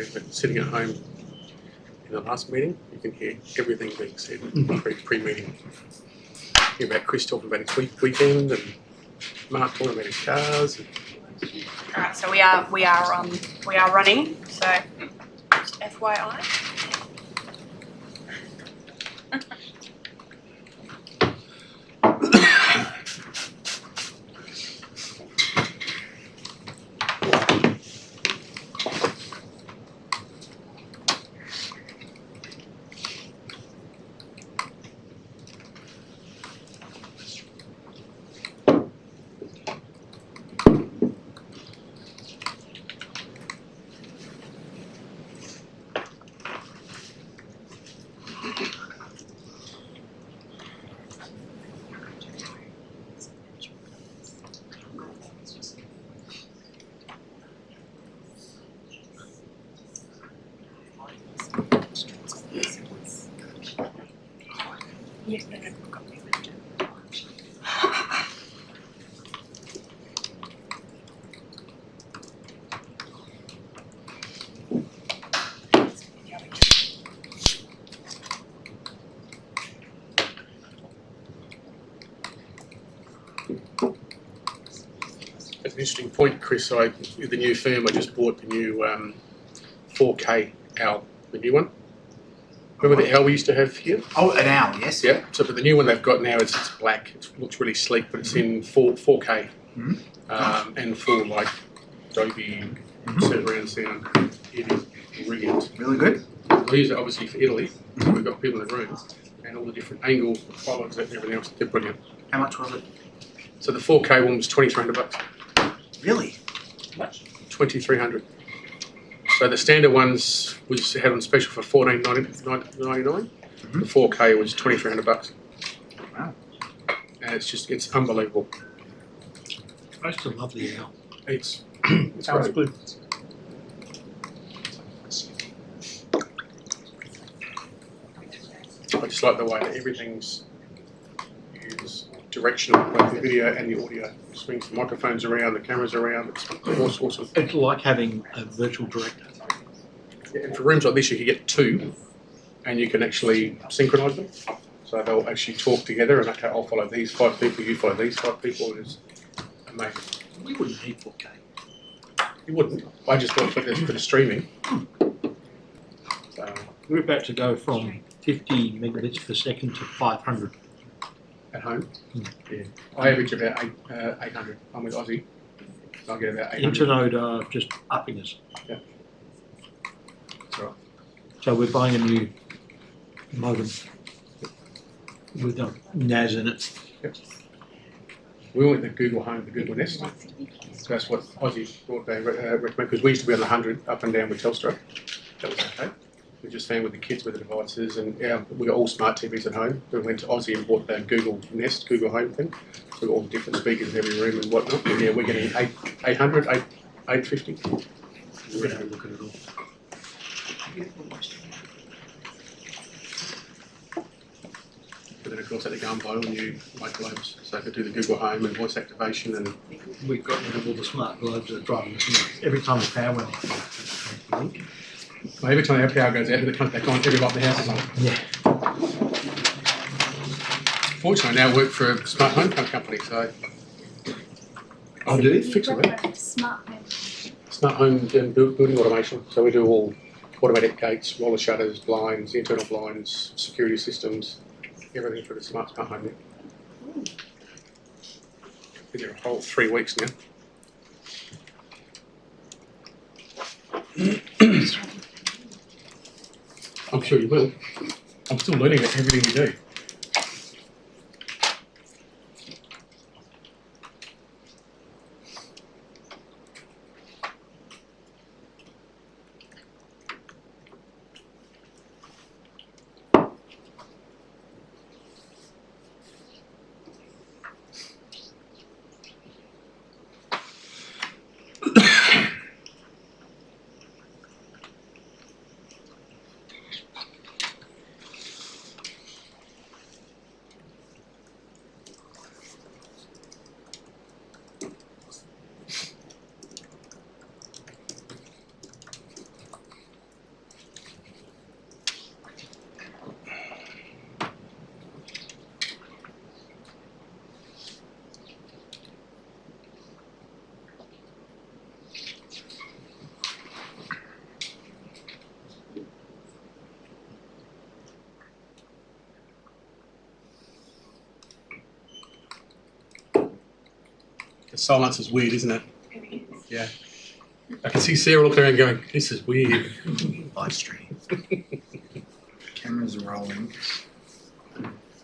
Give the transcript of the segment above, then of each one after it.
experience, but sitting at home in the last meeting, you can hear everything being said pre-meeting. Hear about Chris talking about his weekend and Mark talking about his cars. All right, so we are running. So just FYI. That's an interesting point, Chris. With the new firm, I just bought the new 4K OWL, the new one. Remember the OWL we used to have here? Oh, an OWL, yes. Yeah. So, but the new one they've got now it's black. It looks really sleek, but it's in 4K and full like Dolby surround sound. It is brilliant. Really good. We use it obviously for Italy. We've got people in the room, and all the different angles, the qualities, and everything else. They're brilliant. How much was it? So the 4K one was $2,300. Really? Much? 2,300. So the standard ones was had on special for $1,499. The 4K was $2,300. Wow. And it's unbelievable. I used to love the OWL. It's Sounds great. good. I just like the way that everything's is directional, like the video and the audio. Swings the microphones around, the cameras around. It's awesome. It's like having a virtual director. Yeah, and for rooms like this, you can get two, and you can actually synchronise them. So they'll actually talk together, and okay, I'll follow these 5 people, you follow these 5 people. It's amazing. We wouldn't need 4K. You wouldn't. I just thought for the streaming. So We're about to go from 50 megabits per second to 500. at home, yeah, I average about 800. I'm with Aussie. So I get about 800. Internode are just upping us. Yeah. That's right. So we're buying a new modem with a NAS in it. Yep. We went to Google Home, the Google Nest. So that's what Aussie broadband recommend, because we used to be on the 100 up and down with Telstra. That was okay. We just found with the kids with the devices, and we got all smart TVs at home. We went to Aussie and bought the Google Nest, Google Home thing. So we've got all the different speakers in every room and whatnot. And yeah, we're getting 800, 850. We're going to have a look at it all. But then of course I had to go and buy all new light globes, so I could do the Google Home and voice activation. And We've got rid of all the smart globes that are driving us nuts. Every time the power went off, blink. well, every time our power goes out, they come back on, every light in the house is on. Yeah. Fortunately, I now work for a smart home company, so Oh, do you? fix it with it. Smart home. Smart home and building automation. So we do all automatic gates, roller shutters, blinds, internal blinds, security systems, everything for the smart home. Been there a whole 3 weeks now. I'm sure you will. I'm still learning about everything we do. The silence is weird, isn't it? It is. Yeah. I can see Sarah looking around going, this is weird. Live stream. Cameras are rolling.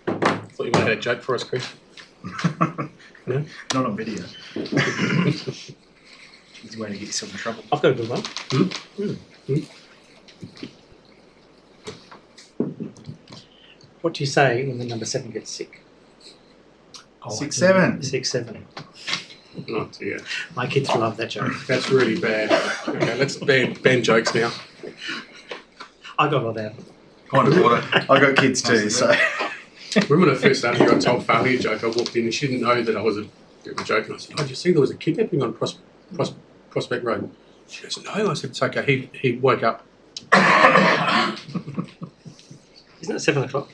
Thought you might have had a joke for us, Chris. No? Not on video. Easy way to get yourself in trouble. I've got a good one. What do you say when the number 7 gets sick? 6, 7. 6, 7. Oh dear. My kids love that joke. That's really bad. Okay, let's ban jokes now. I got a lot out of it. Kind of water. I got kids too, so. Remember when I first started here, I told Farley a joke. I walked in and she didn't know that I was a bit of a joke. And I said, oh, did you see there was a kidnapping on Prospect Road? She goes, no. I said, it's okay. He woke up. Isn't it 7 o'clock?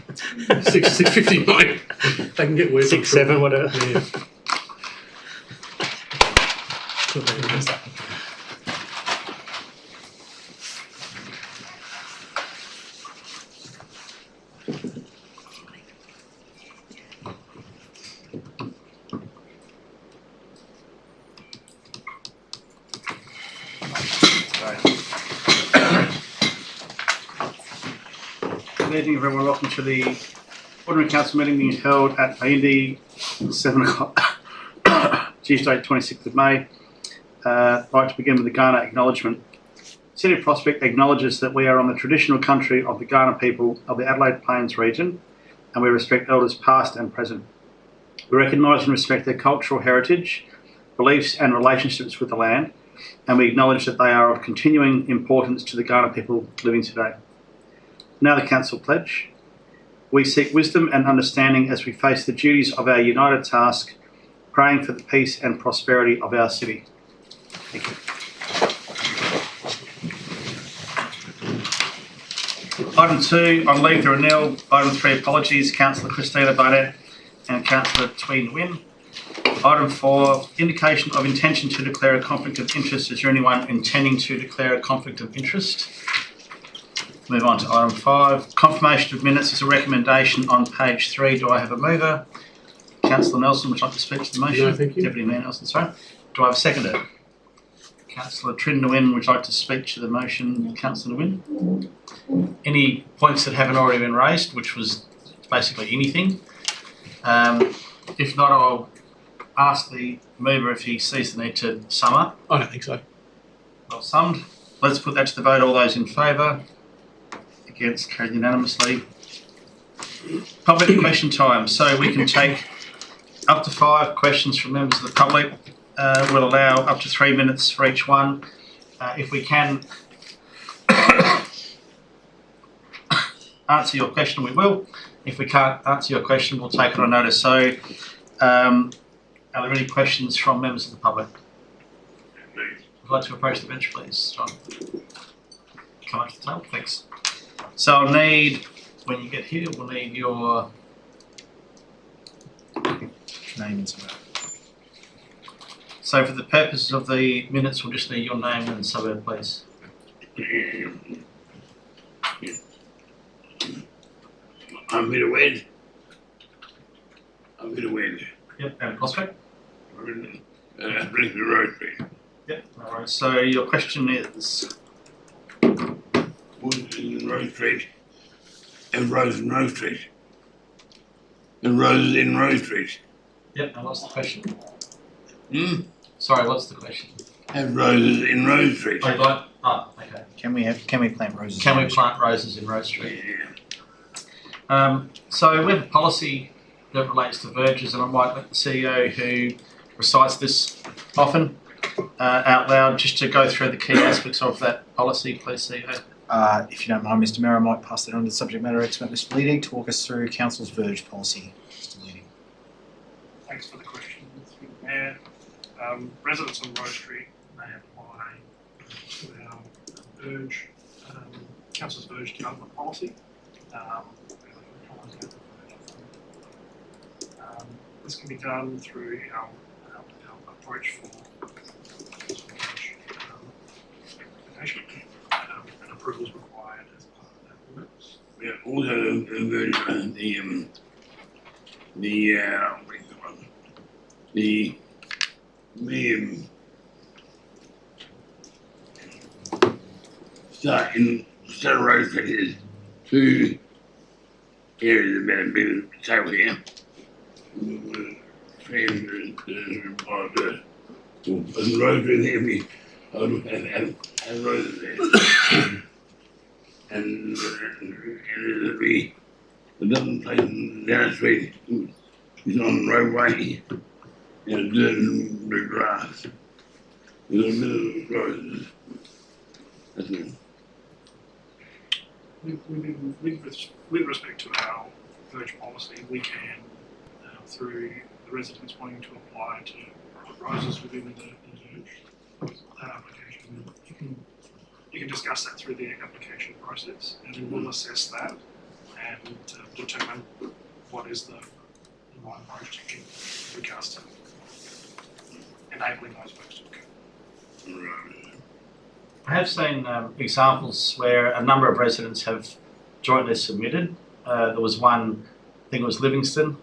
6:59. They can get worse. 6, 7, whatever. Yeah. Good evening, everyone. Welcome to the Ordinary Council meeting being held at Aindi, 7 o'clock, Tuesday, 26th of May. I'd like to begin with the Kaurna acknowledgement. City of Prospect acknowledges that we are on the traditional country of the Kaurna people of the Adelaide Plains region, and we respect elders past and present. We recognise and respect their cultural heritage, beliefs and relationships with the land, and we acknowledge that they are of continuing importance to the Kaurna people living today. Now the Council Pledge. We seek wisdom and understanding as we face the duties of our united task, praying for the peace and prosperity of our city. Thank you. Item 2, on leave to Renell. Item 3, apologies, Councillor Christina Barnett and Councillor Tweed Nguyen. Item 4, indication of intention to declare a conflict of interest. Is there anyone intending to declare a conflict of interest? Move on to item 5. Confirmation of minutes is a recommendation on page 3. Do I have a mover? Councillor Nelson, would you like to speak to the motion? No, thank you. Deputy Mayor Nelson, sorry. Do I have a seconder? Councillor Trin Nguyen, would you like to speak to the motion? Councillor Nguyen? Any points that haven't already been raised, which was basically anything? If not, I'll ask the mover if he sees the need to sum up. I don't think so. Well summed. Let's put that to the vote. All those in favour? Against, carried unanimously. Public question time. So we can take up to 5 questions from members of the public. We'll allow up to 3 minutes for each one. If we can answer your question, we will. If we can't answer your question, we'll take it on notice. So, are there any questions from members of the public? I'd like to approach the bench, please, John. Come up to the table, thanks. So I'll need, when you get here, we'll need your Name and suburb. So for the purposes of the minutes, we'll just need your name and suburb, please. I'm going to win. I'm going to win. Yep, and prospect. Bring the road tree. Yep, all right. So your question is? Woods in Rose Street. And Rose in Rose Street. And roses in Rose Street. Yep, and what's the question? Hmm? Sorry, what's the question? Have roses in Rose Street. Oh, like, okay. Can we plant roses? Can we plant roses in Rose Street? Yeah. So we have a policy that relates to verges, and I might let the CEO who recites this often out loud just to go through the key aspects of that policy, please, CEO. If you don't mind, Mr. Mayor, I might pass that on to the subject matter expert, Mr. Leading, to walk us through Council's verge policy. Mr. Leading. Thanks for the question, Mr. Mayor. Residents on Rose Street may apply to our verge, Council's verge development policy. This can be done through our approach for verge application, and approvals required as part of that limit. We have also the the starting Rose Street is 2 areas that have been sold here. And Rose Street here, and Rose there. And it'll be another place down the street is on the roadway and dirt and the grass. There's a bit of roses. That's it. With respect to our verge policy, we can, through the residents wanting to apply to put roses within the verge application, you can discuss that through the application process, and then we'll assess that and determine what is the right approach to take in regards to enabling those works to occur. I have seen examples where a number of residents have jointly submitted. There was one, I think it was Livingston,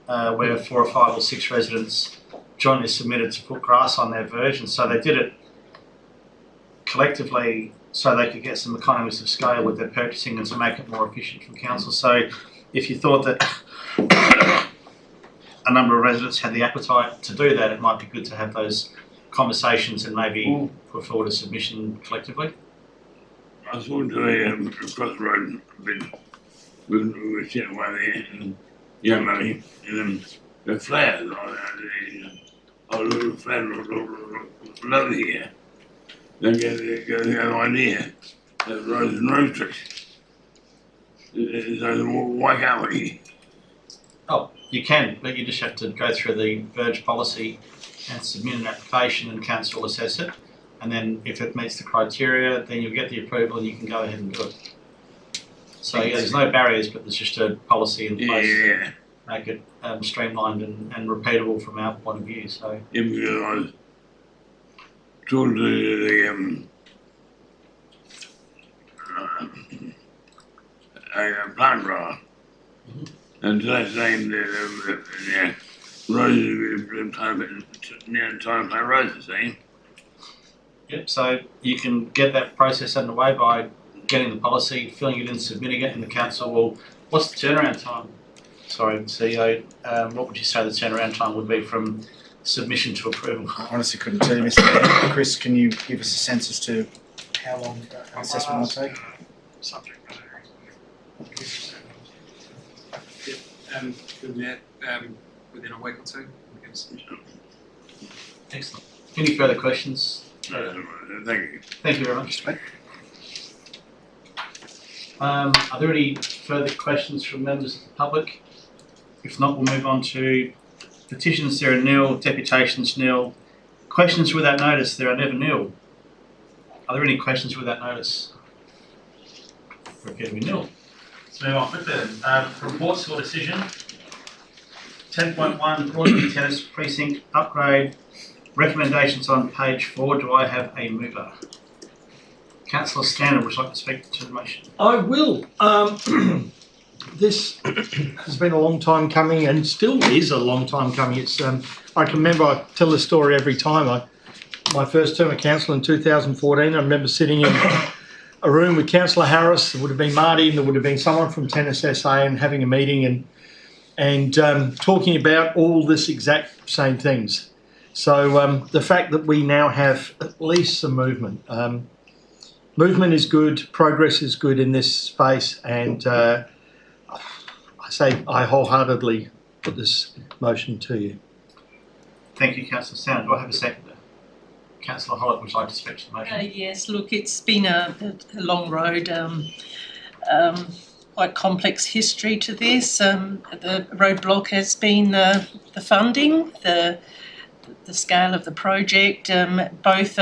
where 4 or 5 or 6 residents jointly submitted to put grass on their verge, and so they did it collectively so they could get some economies of scale with their purchasing and to make it more efficient from council. So if you thought that a number of residents had the appetite to do that, it might be good to have those conversations and maybe put forward a submission collectively. I saw today across the road a bit. We were sitting away there and young lady and the flowers oh, little flowers lovely here. They get the idea that Rose and Rose Street. So why can't we? Oh, you can, but you just have to go through the verge policy and submit an application and council will assess it. And then if it meets the criteria, then you'll get the approval and you can go ahead and do it. So yeah, there's no barriers, but there's just a policy in place to make it streamlined and repeatable from our point of view. So Yeah, because I was talking to the plant grower, and today saying that roses time to plant roses, see? yep, so you can get that process underway by getting the policy, filling it in, submitting it, and the council will. What's the turnaround time? Sorry, CEO. What would you say the turnaround time would be from submission to approval? I honestly couldn't tell you, Mr. Mayor. Chris, can you give us a sense as to how long an assessment will take? Subject matter. Within a week or two. Excellent. Any further questions? Thank you. Thank you very much. Are there any further questions from members of the public? If not, we'll move on to petitions. There are nil, deputations nil. Questions without notice, there are never nil. Are there any questions without notice? There appear to be nil. Let's move on quickly then. Reports or decision. 10.1 Broadview Tennis Precinct upgrade. Recommendations on page 4. Do I have a mover? Councillor Stanton would like to speak to the motion. I will. This has been a long time coming and still is a long time coming. It's I can remember, I tell the story every time. My first term of council in 2014, I remember sitting in a room with Councillor Harris, there would have been Marty, and there would have been someone from Tennis SA, and having a meeting and talking about all this exact same things. So the fact that we now have at least some movement. Movement is good, progress is good in this space, and I say I wholeheartedly put this motion to you. Thank you, Councillor Stanton. Do I have a seconder? Councillor Hollett would like to speak to the motion. Yes, look, it's been a long road, quite complex history to this. The roadblock has been the funding, the scale of the project, both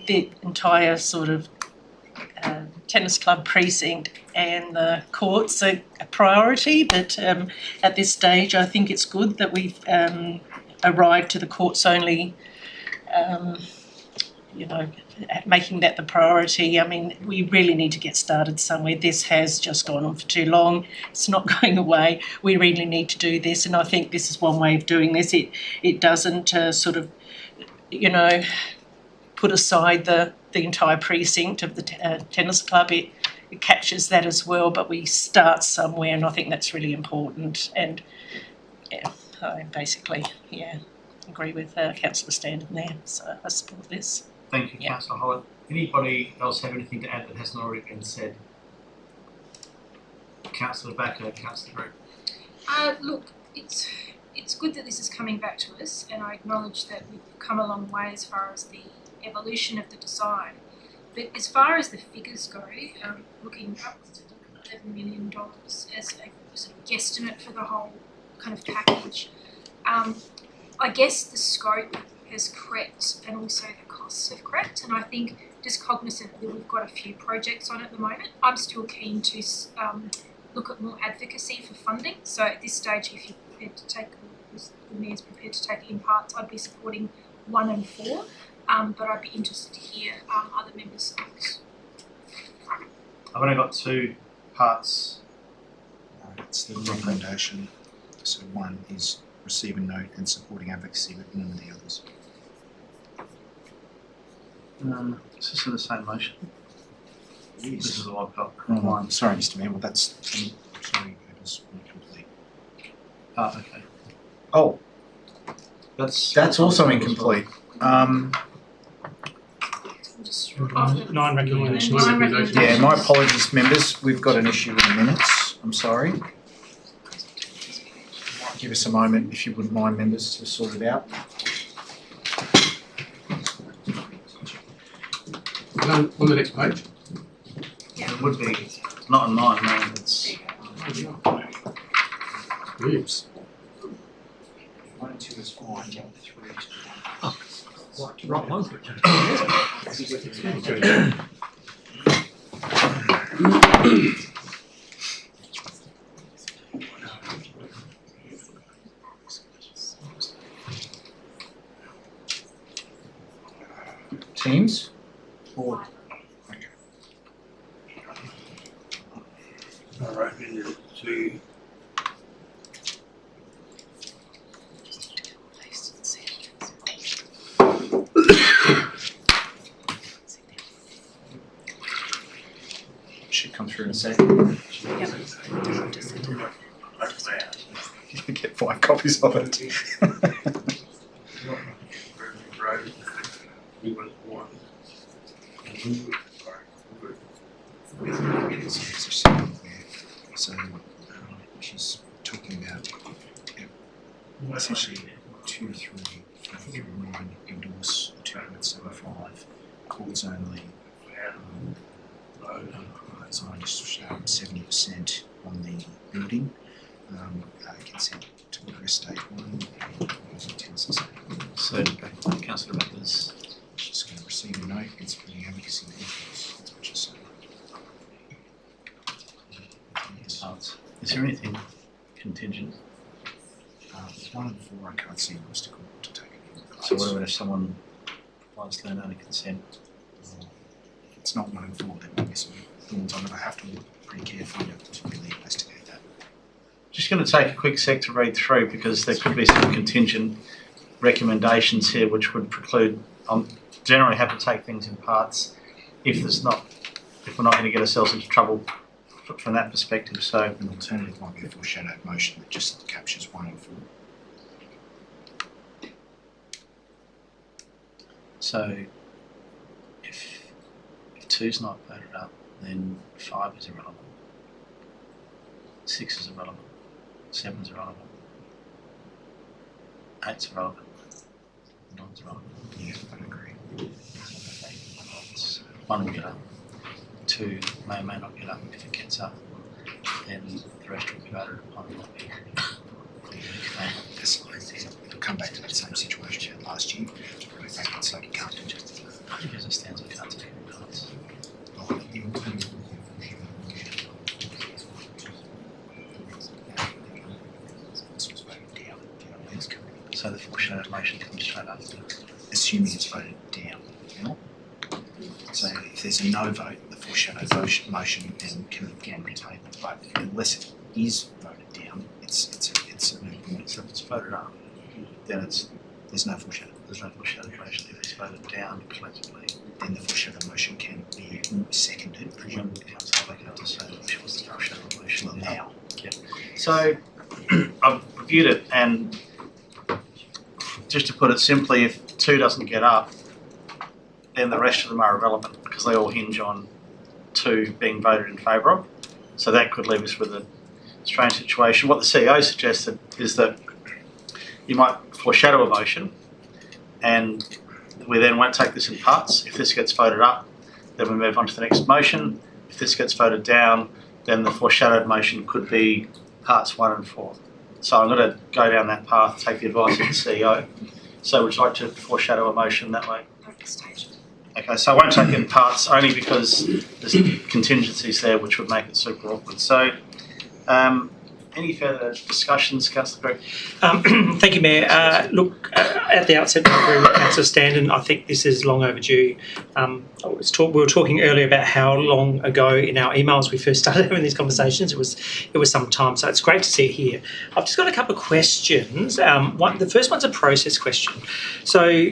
the entire sort of tennis club precinct and the courts are a priority, but at this stage I think it's good that we've arrived to the courts only making that the priority. I mean, we really need to get started somewhere. This has just gone on for too long. It's not going away. We really need to do this, and I think this is one way of doing this. It doesn't put aside the entire precinct of the tennis club. It captures that as well, but we start somewhere, and I think that's really important. And I basically agree with Councillor Standen there, so I support this. Thank you, Yeah. Councillor Holland. Anybody else have anything to add that hasn't already been said? Councillor Backer, Councillor Gregg. Look, it's good that this is coming back to us, and I acknowledge that we've come a long way as far as the evolution of the design. But as far as the figures go, looking up to $11 million as a sort of guesstimate for the whole kind of package, I guess the scope has crept and also the costs have crept, and I think just cognizant that we've got a few projects on at the moment, I'm still keen to look at more advocacy for funding. So at this stage, if you're prepared to take, the Mayor's prepared to take it in parts, I'd be supporting 1 and 4, but I'd be interested to hear other members' thoughts. I've only got 2 parts. It's the recommendation. So 1 is receive a note and supporting advocacy, but none of the others. Is this in the same motion? This is the one I've got. Oh, sorry, Mr. Mayor. Well, that's sorry, it was incomplete. Okay. Oh, That's also incomplete. Just 9 recommendations. Yeah, my apologies, members. We've got an issue with the minutes. I'm sorry. Give us a moment, if you wouldn't mind, members, to sort it out. On the next page. It would be not on mine, no, it's Oops. 1 and 2 is fine. 3 is Right one. Teams? Or okay. I reckon it's 2. Should come through in a second. You get 5 copies of it. So she's talking about essentially 2, 3, 4, 3, 9 endorse 2.75 calls only. Design is 70% on the building. Consent to order estate 1. so Councillor Backers. She's going to receive a note and supporting advocacy efforts. That's what she's saying. Yes. Is there anything contingent? 1 and 4 I can't see an obstacle to take it. So what about if someone provides their own consent? If it's not 1 and 4, there might be some thorns on it. I have to look pretty carefully to really investigate that. Just going to take a quick sec to read through because there could be some contingent recommendations here which would preclude. I'm generally happy to take things in parts if we're not going to get ourselves into trouble from that perspective. So An alternative might be a foreshadowed motion that just captures 1 and 4. So if 2's not voted up, then 5 is irrelevant. 6 is irrelevant. 7's irrelevant. 8's irrelevant. 9's irrelevant. Yeah, I agree. 1 will get up. 2 may or may not get up. If it gets up, then the rest will be voted upon. It'll come back to that same situation we had last year. Back and say you can't do it. Because it stands, we can't take it in parts. So the foreshadowed motion comes straight after. assuming it's voted down. Yeah? So if there's a no vote, the foreshadow motion then can again be tabled. But unless it is voted down, it's a moot point. So if it's voted up, Then there's no foreshadow. there's no foreshadow motion. If it's voted down collectively, Then the foreshadow motion can be seconded, presumably. council they have to say which was the foreshadow motion. Well, now. So I've reviewed it, and just to put it simply, if 2 doesn't get up, then the rest of them are irrelevant because they all hinge on 2 being voted in favour of. So that could leave us with a strange situation. What the CEO suggested is that you might foreshadow a motion, and we then won't take this in parts. If this gets voted up, then we move on to the next motion. If this gets voted down, then the foreshadowed motion could be parts 1 and 4. So I'm going to go down that path, take the advice of the CEO. So would you like to foreshadow a motion that way? Okay, so I won't take it in parts only because there's contingencies there which would make it super awkward. So any further discussions, Councillor Greg? Thank you, Mayor. At the outset, I agree with Councillor Standen. I think this is long overdue. We were talking earlier about how long ago in our emails we first started having these conversations. It was some time, so it's great to see it here. I've just got a couple of questions. The first one's a process question. So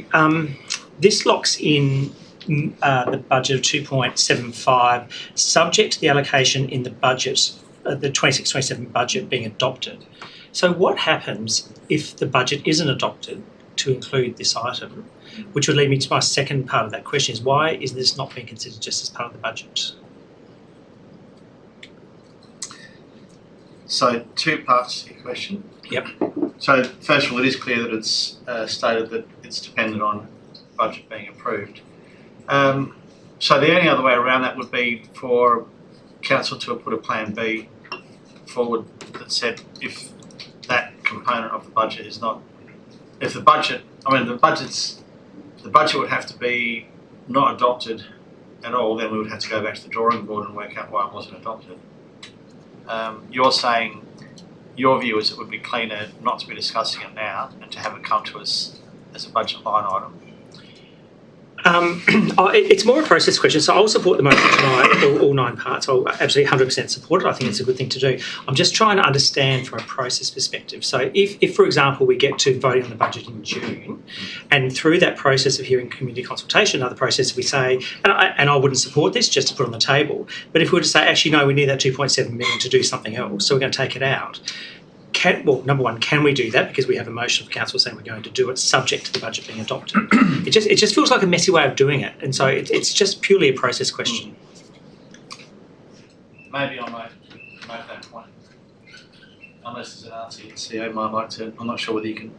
this locks in the budget of 2.75, subject to the allocation in the budget, the 26-27 budget being adopted. So what happens if the budget isn't adopted to include this item? Which would lead me to my second part of that question, is why is this not being considered just as part of the budget? So 2 parts to your question. Yep. So first of all, it is clear that it's stated that it's dependent on budget being approved. So the only other way around that would be for council to have put a plan B forward that said if that component of the budget is not, if the budget, the budget would have to be not adopted at all, then we would have to go back to the drawing board and work out why it wasn't adopted. You're saying your view is it would be cleaner not to be discussing it now and to have it come to us as a budget line item. It's more a process question, so I'll support the motion tonight, all 9 parts. I'll absolutely 100% support it. I think it's a good thing to do. I'm just trying to understand from a process perspective. So if for example, we get to voting on the budget in June, and through that process of hearing community consultation, another process we say, and I wouldn't support this just to put on the table, but if we were to say, actually, no, we need that 2.7 million to do something else, so we're going to take it out. Number one, can we do that because we have a motion of council saying we're going to do it subject to the budget being adopted? It just feels like a messy way of doing it, and so it's just purely a process question. Maybe I might make that point, unless there's an answer the CEO might like to. I'm not sure whether you can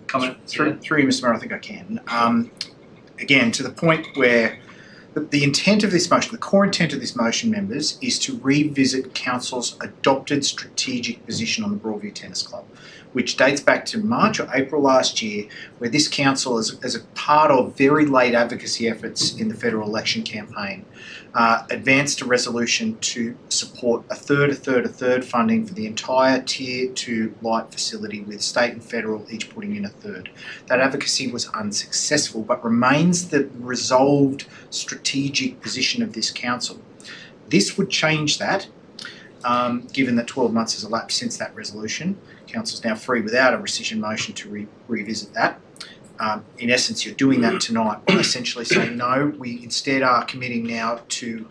comment. Through you, Mr. Mayor, I think I can. Again, to the point where the intent of this motion, the core intent of this motion, members, is to revisit Council's adopted strategic position on the Broadview Tennis Club, which dates back to March or April last year, where this council, as a part of very late advocacy efforts in the federal election campaign, advanced a resolution to support a third funding for the entire Tier 2 light facility, with state and federal each putting in a third. That advocacy was unsuccessful, but remains the resolved strategic position of this council. This would change that, given that 12 months has elapsed since that resolution. Council is now free without a rescission motion to revisit that. In essence, you're doing that tonight by essentially saying, no, we instead are committing now to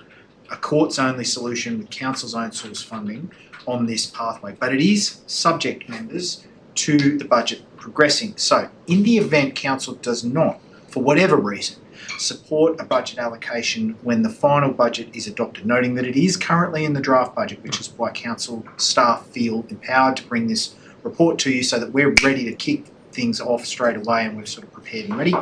a courts-only solution with council's own source funding on this pathway. But it is subject, members, to the budget progressing. So in the event council does not, for whatever reason, support a budget allocation when the final budget is adopted, noting that it is currently in the draft budget, which is why council staff feel empowered to bring this report to you so that we're ready to kick things off straight away and we're sort of prepared and ready.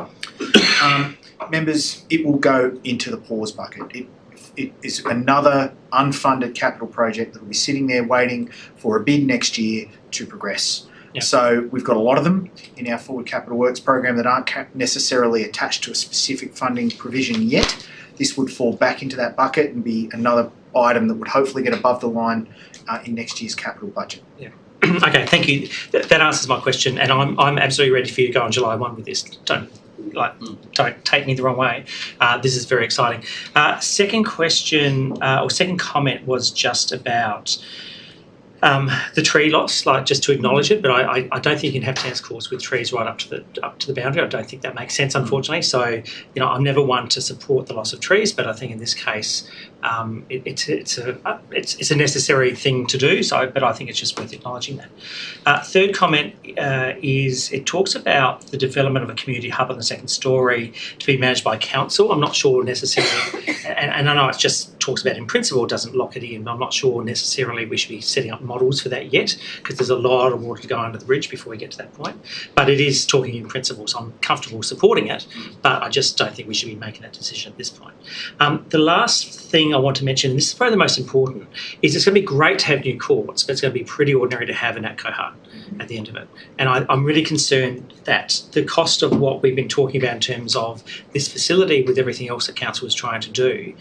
Members, it will go into the pause bucket. It is another unfunded capital project that will be sitting there waiting for a bid next year to progress. Yep. So we've got a lot of them in our Forward Capital Works program that aren't necessarily attached to a specific funding provision yet. This would fall back into that bucket and be another item that would hopefully get above the line in next year's capital budget. Yeah. Okay, thank you. That answers my question, and I'm absolutely ready for you to go on July 1 with this. Don't take me the wrong way. This is very exciting. Second question or second comment was just about the tree loss, like just to acknowledge it, but I don't think you can have tennis courts with trees right up to the boundary. I don't think that makes sense, unfortunately. So, I'm never one to support the loss of trees, but I think in this case, it's a necessary thing to do. So, but I think it's just worth acknowledging that. Third comment is it talks about the development of a community hub on the second story to be managed by council. I'm not sure necessarily, and I know it just talks about in principle, doesn't lock it in. I'm not sure necessarily we should be setting up models for that yet, because there's a lot of water to go under the bridge before we get to that point. But it is talking in principle, so I'm comfortable supporting it, but I just don't think we should be making that decision at this point. The last thing I want to mention, and this is probably the most important, is it's going to be great to have new courts, but it's going to be pretty ordinary to have an ATCO hut at the end of it. And I'm really concerned that the cost of what we've been talking about in terms of this facility with everything else that council is trying to do,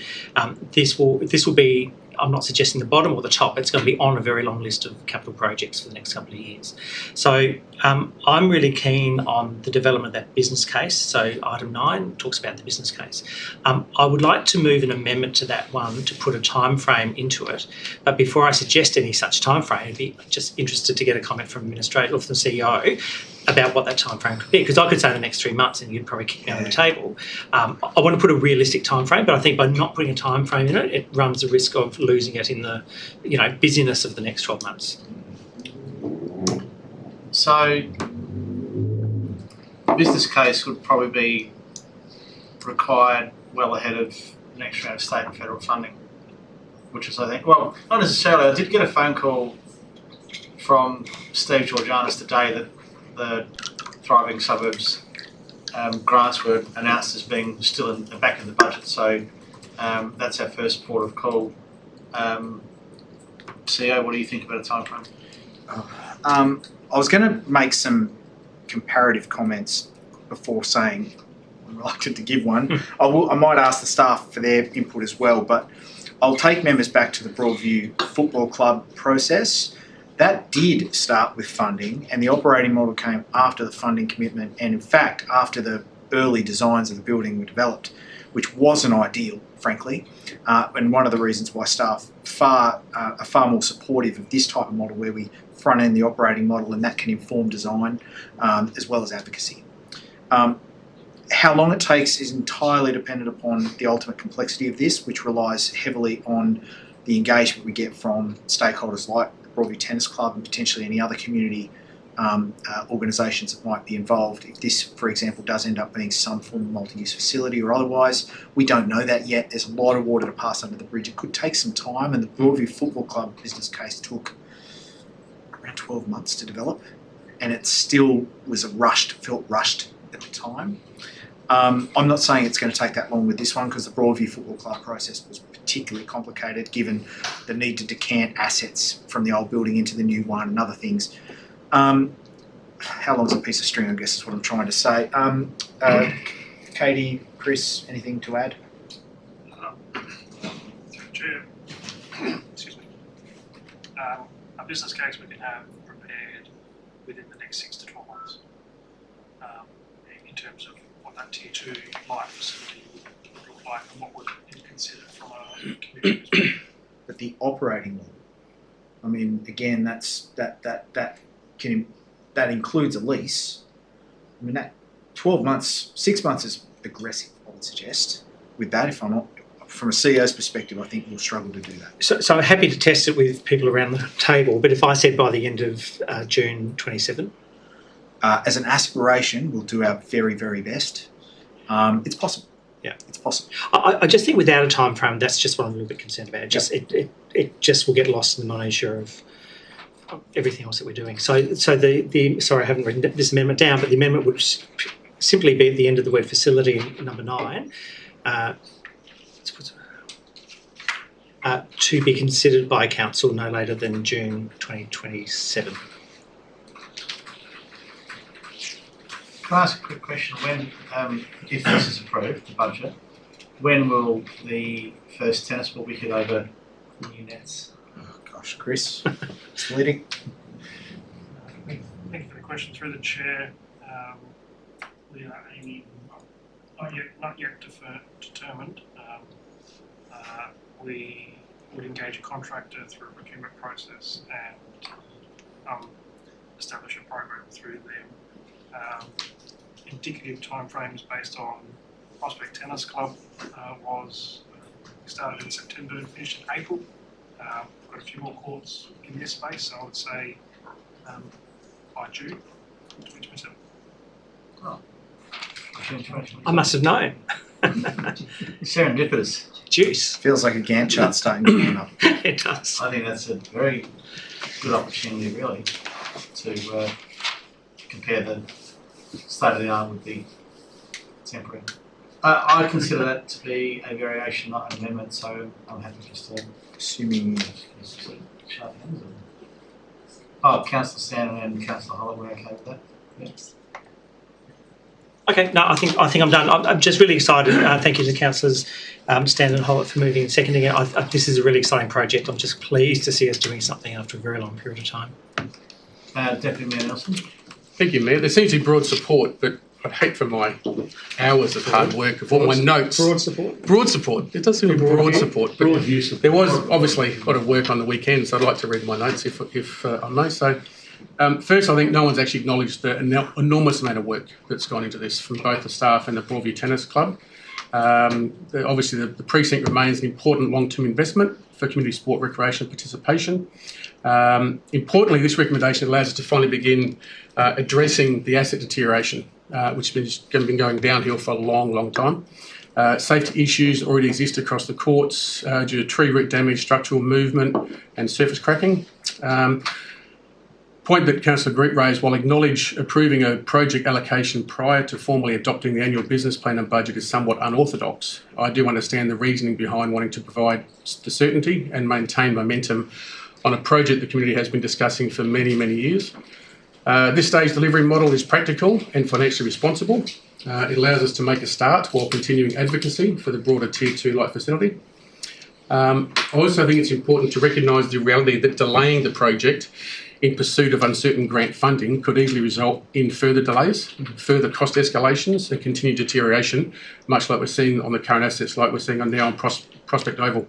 this will be, I'm not suggesting the bottom or the top, it's going to be on a very long list of capital projects for the next couple of years. So I'm really keen on the development of that business case. So item 9 talks about the business case. I would like to move an amendment to that one to put a time frame into it. But before I suggest any such time frame, I'd be just interested to get a comment from administrator or from the CEO about what that time frame could be, because I could say the next 3 months and you'd probably kick me on the table. I want to put a realistic time frame, but I think by not putting a time frame in it, it runs the risk of losing it in the busyness of the next 12 months. So, the business case would probably be required well ahead of the next round of state and federal funding, which is, I think, well, not necessarily. I did get a phone call from Steve Georgianis today that the Thriving Suburbs grants were announced as being still in the back of the budget. So that's our first port of call. CEO, what do you think about a time frame? I was going to make some comparative comments before saying I'm reluctant to give one. I might ask the staff for their input as well, but I'll take members back to the Broadview Football Club process. That did start with funding, and the operating model came after the funding commitment, and in fact after the early designs of the building were developed, which wasn't ideal, frankly, and one of the reasons why staff are far more supportive of this type of model, where we front end the operating model and that can inform design as well as advocacy. How long it takes is entirely dependent upon the ultimate complexity of this, which relies heavily on the engagement we get from stakeholders like the Broadview Tennis Club and potentially any other community organisations that might be involved. If this, for example, does end up being some form of multi-use facility or otherwise, we don't know that yet. There's a lot of water to pass under the bridge. It could take some time, and the Broadview Football Club business case took around 12 months to develop, and it still was felt rushed at the time. I'm not saying it's going to take that long with this one, because the Broadview Football Club process was particularly complicated given the need to decant assets from the old building into the new one and other things. How long's a piece of string, I guess is what I'm trying to say. Katie, Chris, anything to add? Through Chair, excuse me. A business case we can have prepared within the next 6 to 12 months in terms of what that Tier 2 light facility would look like and what would be considered from a community perspective. But the operating model, I mean, again, that includes a lease. I mean, that 12 months, 6 months is aggressive, I would suggest. With that, if I'm not, from a CEO's perspective, I think we'll struggle to do that. So I'm happy to test it with people around the table, but if I said by the end of June 27? As an aspiration, we'll do our very, very best. It's possible. Yeah, it's possible. I just think without a time frame, that's just what I'm a little bit concerned about. It just will get lost in the minutiae of everything else that we're doing. So the sorry, I haven't written this amendment down, but the amendment would simply be at the end of the word facility in number 9, to be considered by council no later than June 2027. Can I ask a quick question? When, if this is approved, the budget, when will the first tennis ball be hit over the new nets? Oh gosh, Chris, it's leading. Thank you for the question through the chair. We are aiming, not yet determined. We would engage a contractor through a procurement process and establish a program through them. Indicative timeframes based on Prospect Tennis Club was started in September and finished in April. We've got a few more courts in this space, so I would say by June 2027. Oh. I must have known. Serendipitous. Juice. Feels like a Gantt chart starting to line up. It does. I think that's a very good opportunity, really, to compare the state of the art with the temporary. I consider that to be a variation, not an amendment, so I'm happy just to Assuming shut hands. Councillor Stanton and Councillor Holloway, okay with that? Yes. Okay, no, I think I'm done. I'm just really excited. Thank you to councillors Stanton and Holloway for moving and seconding it. This is a really exciting project. I'm just pleased to see us doing something after a very long period of time. Deputy Mayor Nelson. Thank you, Mayor. There seems to be broad support, but I'd hate for my hours of hard work of all my notes. Broad support? Broad support. It does seem to be broad support. But Broad use of there was obviously a lot of work on the weekend, so I'd like to read my notes if I may. So, first, I think no one's actually acknowledged the enormous amount of work that's gone into this from both the staff and the Broadview Tennis Club. Obviously, the precinct remains an important long-term investment for community sport, recreation, participation. Importantly, this recommendation allows us to finally begin addressing the asset deterioration, which has been going downhill for a long, long time. Safety issues already exist across the courts due to tree root damage, structural movement and surface cracking. Point that Councillor Greet raised, while acknowledge approving a project allocation prior to formally adopting the annual business plan and budget is somewhat unorthodox, I do understand the reasoning behind wanting to provide the certainty and maintain momentum on a project the community has been discussing for many, many years. This stage delivery model is practical and financially responsible. It allows us to make a start while continuing advocacy for the broader Tier 2 light facility. I also think it's important to recognise the reality that delaying the project in pursuit of uncertain grant funding could easily result in further delays, further cost escalations and continued deterioration, much like we're seeing on the current assets like we're seeing now on Prospect Oval.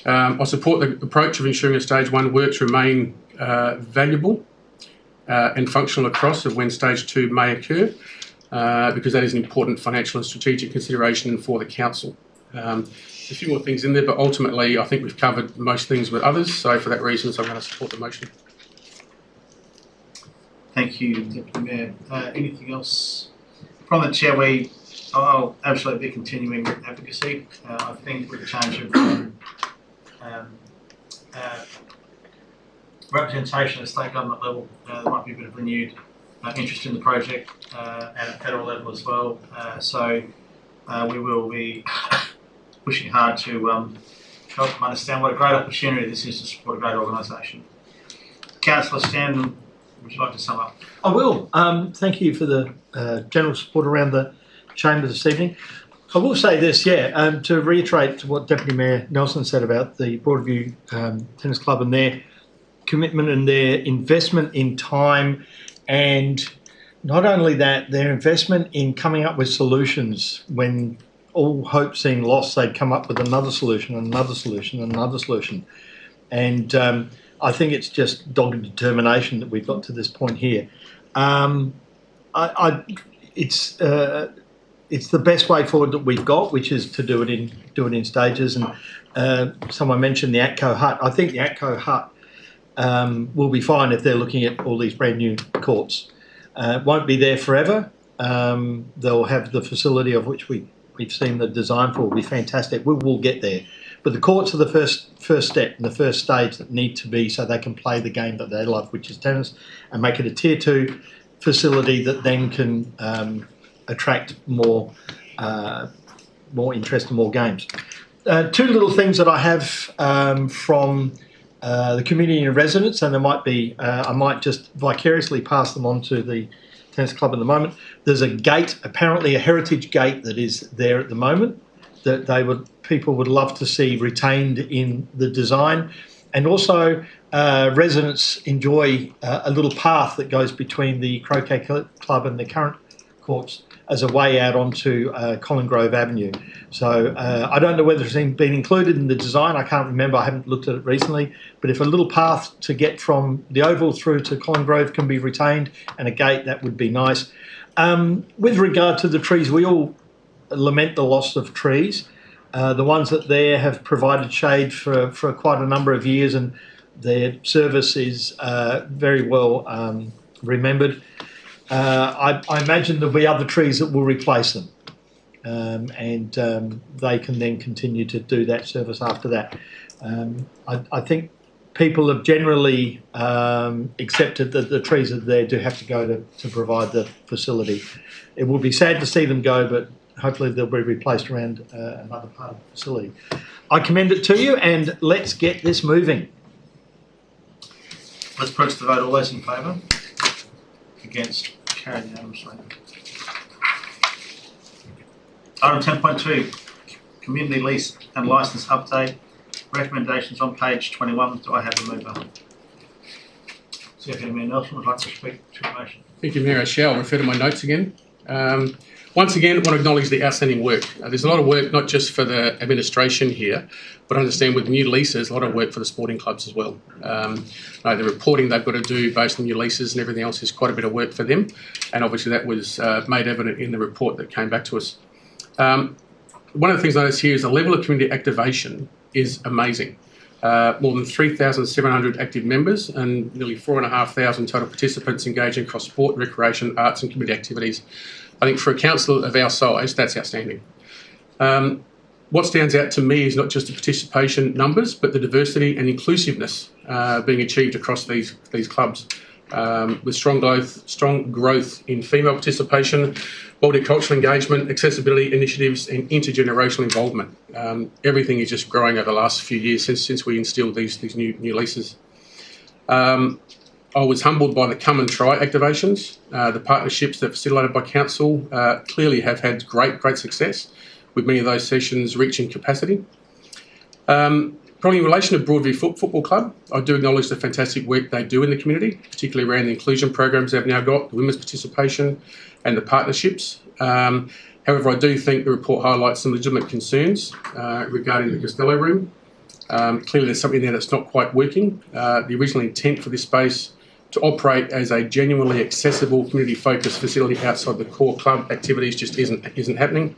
I support the approach of ensuring that Stage 1 works remain valuable and functional across of when Stage 2 may occur, because that is an important financial and strategic consideration for the council. There's a few more things in there, but ultimately I think we've covered most things with others, so for that reason I'm going to support the motion. Thank you, Deputy Mayor. Anything else? From the Chair, I'll absolutely be continuing advocacy. I think with the change of representation at state government level, there might be a bit of renewed interest in the project at federal level as well. So we will be pushing hard to help them understand what a great opportunity this is to support a great organisation. Councillor Stanton, would you like to sum up? I will. Thank you for the general support around the chamber this evening. I will say this, to reiterate what Deputy Mayor Nelson said about the Broadview Tennis Club and their commitment and their investment in time, and not only that, their investment in coming up with solutions. When all hope seemed lost, they'd come up with another solution, another solution, another solution. And I think it's just dogged determination that we've got to this point here. It's the best way forward that we've got, which is to do it in stages. And someone mentioned the ATCO hut. I think the ATCO hut will be fine if they're looking at all these brand new courts. It won't be there forever. They'll have the facility of which we've seen the design for will be fantastic. We'll get there. But the courts are the first step and the first stage that need to be so they can play the game that they love, which is tennis, and make it a Tier 2 facility that then can attract more interest and more games. Two little things that I have from the community and residents, and there might be, I might just vicariously pass them on to the tennis club at the moment. There's a gate, apparently a heritage gate that is there at the moment that people would love to see retained in the design. And also residents enjoy a little path that goes between the Croquet Club and the current courts as a way out onto Colin Grove Avenue. So I don't know whether it's been included in the design. I can't remember. I haven't looked at it recently. But if a little path to get from the Oval through to Colin Grove can be retained and a gate, that would be nice. With regard to the trees, we all lament the loss of trees. The ones that there have provided shade for quite a number of years, and their service is very well remembered. I imagine there'll be other trees that will replace them, and they can then continue to do that service after that. I think people have generally accepted that the trees that there do have to go to provide the facility. It will be sad to see them go, but hopefully they'll be replaced around another part of the facility. I commend it to you, and let's get this moving. Let's put it to the vote. All those in favour? Against? Carried unanimously. Item 10.2, community lease and licence update. Recommendations on page 21. Do I have a mover? Secretary Mayor Nelson would like to speak to the motion. Thank you, Mayor. I shall refer to my notes again. Once again, I want to acknowledge the outstanding work. There's a lot of work, not just for the administration here, but I understand with new leases, a lot of work for the sporting clubs as well. The reporting they've got to do based on new leases and everything else is quite a bit of work for them. And obviously that was made evident in the report that came back to us. One of the things I noticed here is the level of community activation is amazing. More than 3,700 active members and nearly 4,500 total participants engaging across sport, recreation, arts and community activities. I think for a council of our size, that's outstanding. What stands out to me is not just the participation numbers, but the diversity and inclusiveness being achieved across these clubs, with strong growth in female participation, multicultural engagement, accessibility initiatives, and intergenerational involvement. Everything is just growing over the last few years since we instilled these new leases. I was humbled by the Come and Try activations. The partnerships that are facilitated by council clearly have had great success, with many of those sessions reaching capacity. Probably in relation to Broadview Football Club, I do acknowledge the fantastic work they do in the community, particularly around the inclusion programs they've now got, the women's participation and the partnerships. However, I do think the report highlights some legitimate concerns regarding the Costello room. Clearly there's something there that's not quite working. The original intent for this space to operate as a genuinely accessible, community-focused facility outside the core club activities just isn't happening.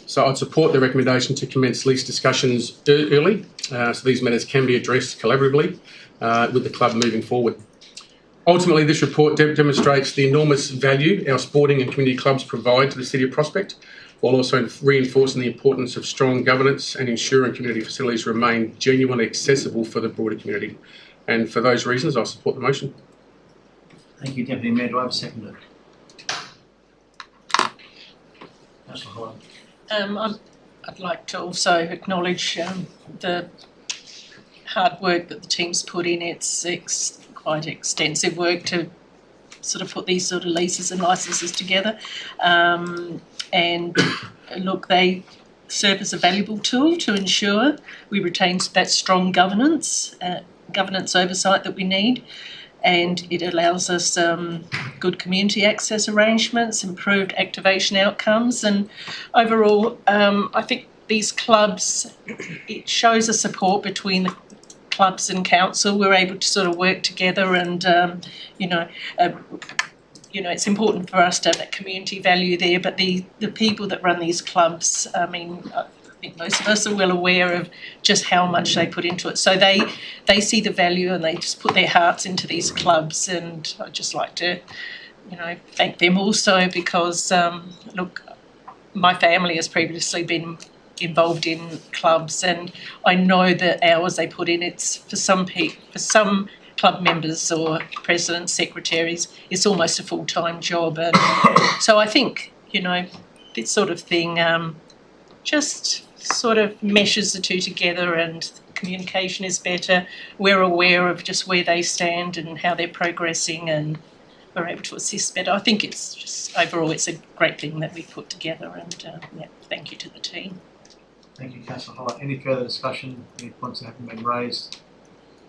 So I'd support the recommendation to commence lease discussions early, so these matters can be addressed collaboratively with the club moving forward. Ultimately, this report demonstrates the enormous value our sporting and community clubs provide to the City of Prospect, while also reinforcing the importance of strong governance and ensuring community facilities remain genuinely accessible for the broader community. And for those reasons, I support the motion. Thank you, Deputy Mayor. Do I have a seconder? Councillor Holland. I'd like to also acknowledge the hard work that the team's put in. It's quite extensive work to sort of put these sort of leases and licences together. And look, they serve as a valuable tool to ensure we retain that strong governance oversight that we need, and it allows us good community access arrangements, improved activation outcomes, and overall I think these clubs, it shows a support between the clubs and council. We're able to sort of work together, and it's important for us to have that community value there, but the people that run these clubs, I think most of us are well aware of just how much they put into it. So they see the value and they just put their hearts into these clubs, and I'd just like to, thank them also because, look, my family has previously been involved in clubs, and I know the hours they put in. It's for some club members or presidents, secretaries, it's almost a full-time job, and so I think this sort of thing just sort of meshes the two together, and communication is better. We're aware of just where they stand and how they're progressing, and we're able to assist better. I think it's just overall it's a great thing that we've put together, and thank you to the team. Thank you, Councillor Holland. Any further discussion? Any points that haven't been raised?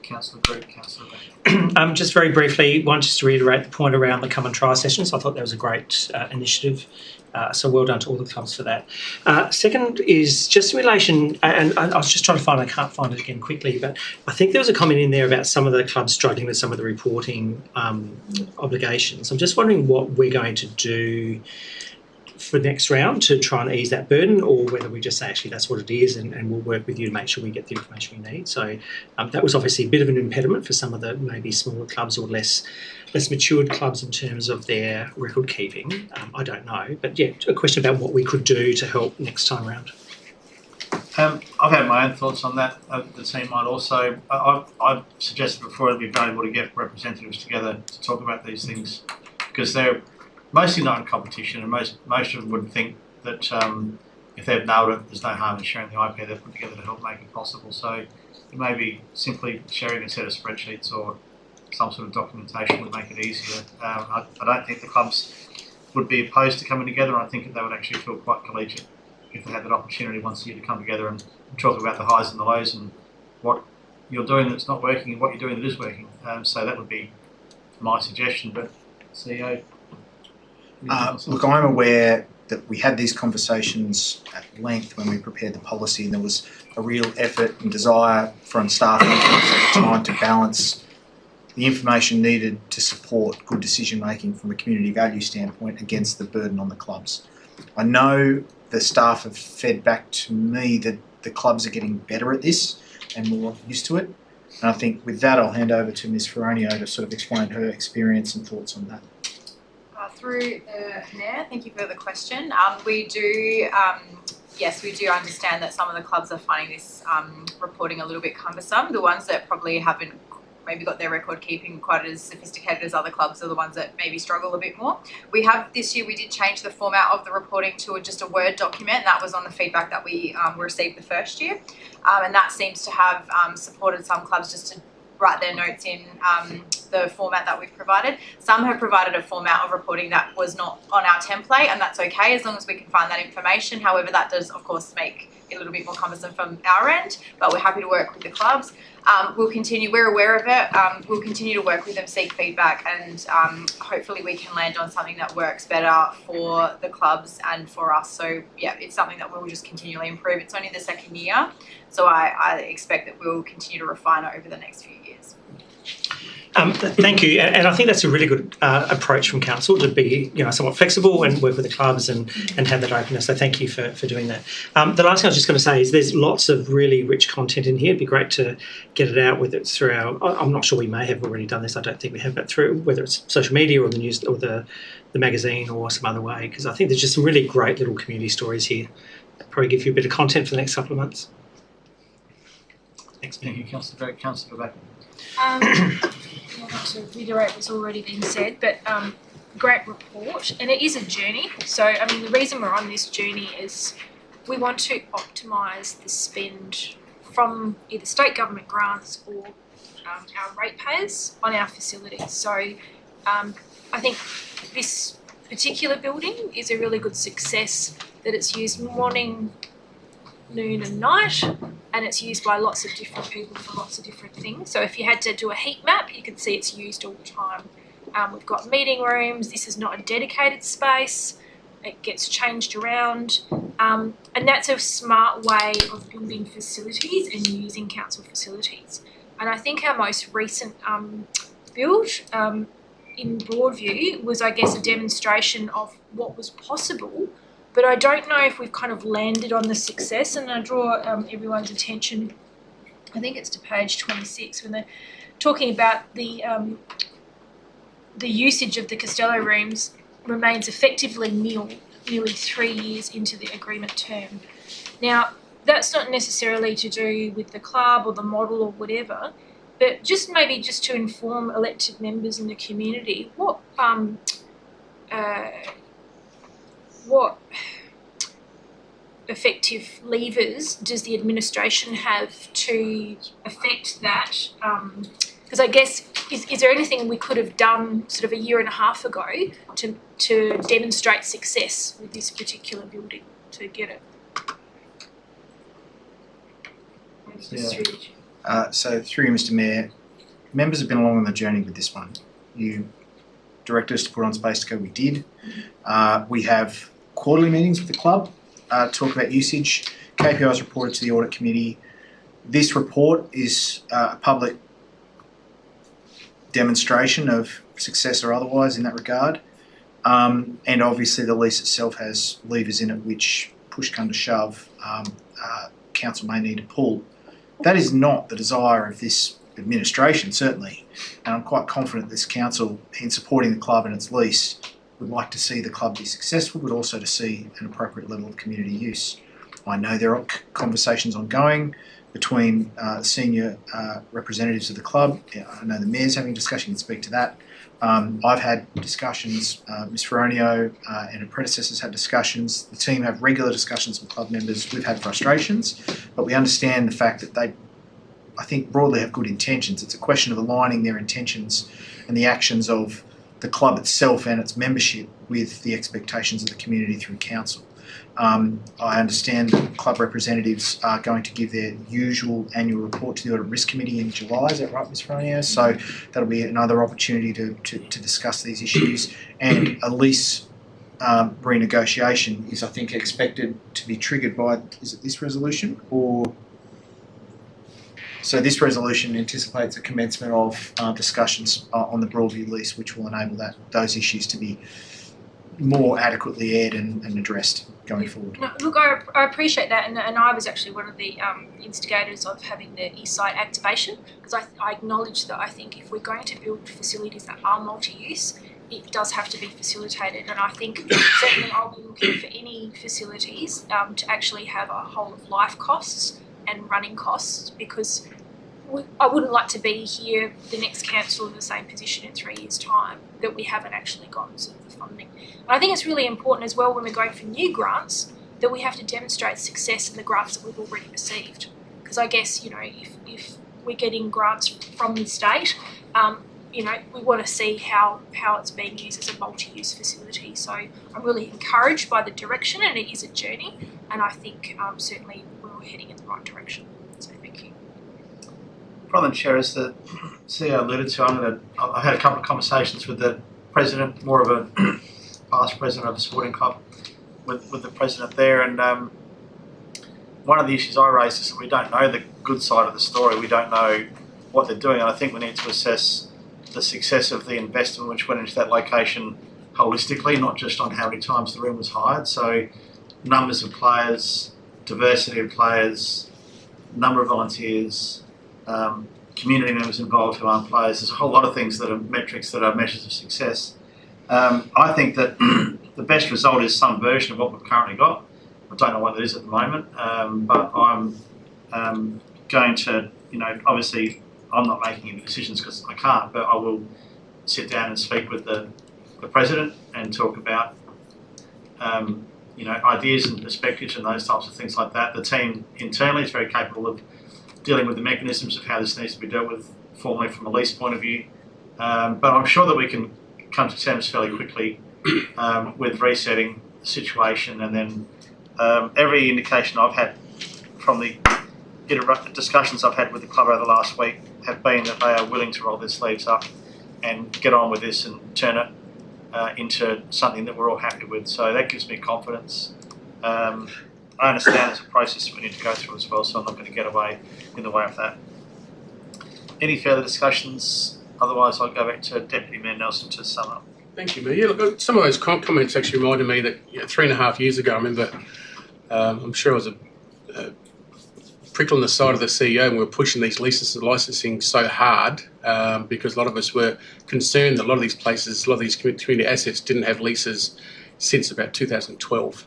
Councillor Greg, Councillor Beck. Just very briefly, just to reiterate the point around the come and try sessions. I thought that was a great initiative. So well done to all the clubs for that. Second is just in relation, and I was just trying to find, I can't find it again quickly, but I think there was a comment in there about some of the clubs struggling with some of the reporting obligations. I'm just wondering what we're going to do for next round to try and ease that burden, or whether we just say actually that's what it is and we'll work with you to make sure we get the information we need. So that was obviously a bit of an impediment for some of the maybe smaller clubs or less matured clubs in terms of their record keeping. I don't know, but yeah, a question about what we could do to help next time round. I've had my own thoughts on that. The team might also. I've suggested before it'd be valuable to get representatives together to talk about these things, because they're mostly not in competition, and most of them would think that if they've nailed it, there's no harm in sharing the IP they've put together to help make it possible. So it maybe simply sharing a set of spreadsheets or some sort of documentation would make it easier. I don't think the clubs would be opposed to coming together. I think that they would actually feel quite collegiate if they had that opportunity once a year to come together and talk about the highs and the lows and what you're doing that's not working and what you're doing that is working. So that would be my suggestion. But CEO. Look, I'm aware that we had these conversations at length when we prepared the policy, and there was a real effort and desire from staff at the time to balance the information needed to support good decision making from a community value standpoint against the burden on the clubs. I know the staff have fed back to me that the clubs are getting better at this and more used to it. And I think with that, I'll hand over to Ms. Ferronio to sort of explain her experience and thoughts on that. Through the Mayor, thank you for the question. We do, yes, we do understand that some of the clubs are finding this reporting a little bit cumbersome. The ones that probably haven't maybe got their record keeping quite as sophisticated as other clubs are the ones that maybe struggle a bit more. We have, this year we did change the format of the reporting to just a Word document, and that was on the feedback that we received the first year. And that seems to have supported some clubs just to write their notes in the format that we've provided. Some have provided a format of reporting that was not on our template, and that's okay as long as we can find that information. However, that does of course make it a little bit more cumbersome from our end, but we're happy to work with the clubs. We'll continue, we're aware of it, we'll continue to work with them, seek feedback, and hopefully we can land on something that works better for the clubs and for us. So yeah, it's something that we'll just continually improve. It's only the second year, so I expect that we'll continue to refine it over the next few years. Thank you, and I think that's a really good approach from council to be, somewhat flexible and work with the clubs and have that openness. So thank you for doing that. The last thing I was just going to say is there's lots of really rich content in here. It'd be great to get it out with it through our. I'm not sure we may have already done this. I don't think we have, but through whether it's social media or the news or the magazine or some other way, because I think there's just some really great little community stories here. That'll probably give you a bit of content for the next couple of months. Thanks, Thank you, Councillor Drake. Councillor Beck. Not to reiterate what's already been said, but great report, and it is a journey. So, I mean, the reason we're on this journey is we want to optimise the spend from either state government grants or our ratepayers on our facilities. So, I think this particular building is a really good success that it's used morning, noon and night, and it's used by lots of different people for lots of different things. So if you had to do a heat map, you can see it's used all the time. We've got meeting rooms. This is not a dedicated space. It gets changed around. And that's a smart way of building facilities and using council facilities. And I think our most recent build in Broadview was, I guess, a demonstration of what was possible. But I don't know if we've kind of landed on the success, and I draw everyone's attention, I think it's to page 26, when they're talking about the usage of the Costello rooms remains effectively nil, nearly 3 years into the agreement term. Now, that's not necessarily to do with the club or the model or whatever, but just maybe just to inform elected members in the community, what effective levers does the administration have to affect that? Because I guess, is there anything we could have done sort of a year and a half ago to demonstrate success with this particular building to get it? Yeah. So through you, Mr. Mayor, members have been along on the journey with this one. You directed us to put on Space to Go, we did. We have quarterly meetings with the club, talk about usage. KPIs reported to the audit committee. This report is a public demonstration of success or otherwise in that regard. And obviously the lease itself has levers in it which, push come to shove, council may need to pull. That is not the desire of this administration, certainly, and I'm quite confident this council, in supporting the club and its lease, would like to see the club be successful, but also to see an appropriate level of community use. I know there are conversations ongoing between senior representatives of the club. I know the mayor's having a discussion, you can speak to that. I've had discussions, Ms Feronio and her predecessors had discussions. The team have regular discussions with club members. We've had frustrations, but we understand the fact that they, I think, broadly have good intentions. It's a question of aligning their intentions and the actions of the club itself and its membership with the expectations of the community through council. I understand that club representatives are going to give their usual annual report to the Audit Risk Committee in July, is that right, Ms Feronio? So that'll be another opportunity to discuss these issues, and a lease renegotiation is, I think, expected to be triggered by, is it this resolution? Or so this resolution anticipates the commencement of discussions on the Broadview lease, which will enable those issues to be more adequately aired and addressed going forward. No, look, I appreciate that, and I was actually one of the instigators of having the East Side activation, because I acknowledge that I think if we're going to build facilities that are multi-use, it does have to be facilitated, and I think certainly I'll be looking for any facilities to actually have a whole of life costs and running costs, because I wouldn't like to be here, the next council, in the same position in 3 years' time, that we haven't actually gotten sort of the funding. And I think it's really important as well when we're going for new grants that we have to demonstrate success in the grants that we've already received. Because I guess, you know, if we're getting grants from the state, you know, we want to see how it's being used as a multi-use facility. So I'm really encouraged by the direction, and it is a journey, and I think certainly we're heading in the right direction. So thank you. Rather than Chair, as the CEO alluded to, I've had a couple of conversations with the president, more of a past president of a sporting club, with the president there, and one of the issues I raised is that we don't know the good side of the story. We don't know what they're doing, and I think we need to assess the success of the investment which went into that location holistically, not just on how many times the room was hired. So numbers of players, diversity of players, number of volunteers, community members involved who aren't players. There's a whole lot of things that are metrics that are measures of success. I think that the best result is some version of what we've currently got. I don't know what it is at the moment, but I'm going to, you know, obviously I'm not making any decisions because I can't, but I will sit down and speak with the president and talk about, you know, ideas and perspectives and those types of things like that. The team internally is very capable of dealing with the mechanisms of how this needs to be dealt with formally from a lease point of view. But I'm sure that we can come to terms fairly quickly with resetting the situation, and then every indication I've had from the discussions I've had with the club over the last week have been that they are willing to roll their sleeves up and get on with this and turn it into something that we're all happy with. So that gives me confidence. I understand there's a process that we need to go through as well, so I'm not going to get away in the way of that. Any further discussions? Otherwise, I'll go back to Deputy Mayor Nelson to sum up. Thank you, Mayor. Yeah, look, some of those comments actually reminded me that 3.5 years ago, I remember, I'm sure I was a prickle on the side of the CEO, and we were pushing these leases and licensing so hard because a lot of us were concerned that a lot of these places, a lot of these community assets didn't have leases since about 2012.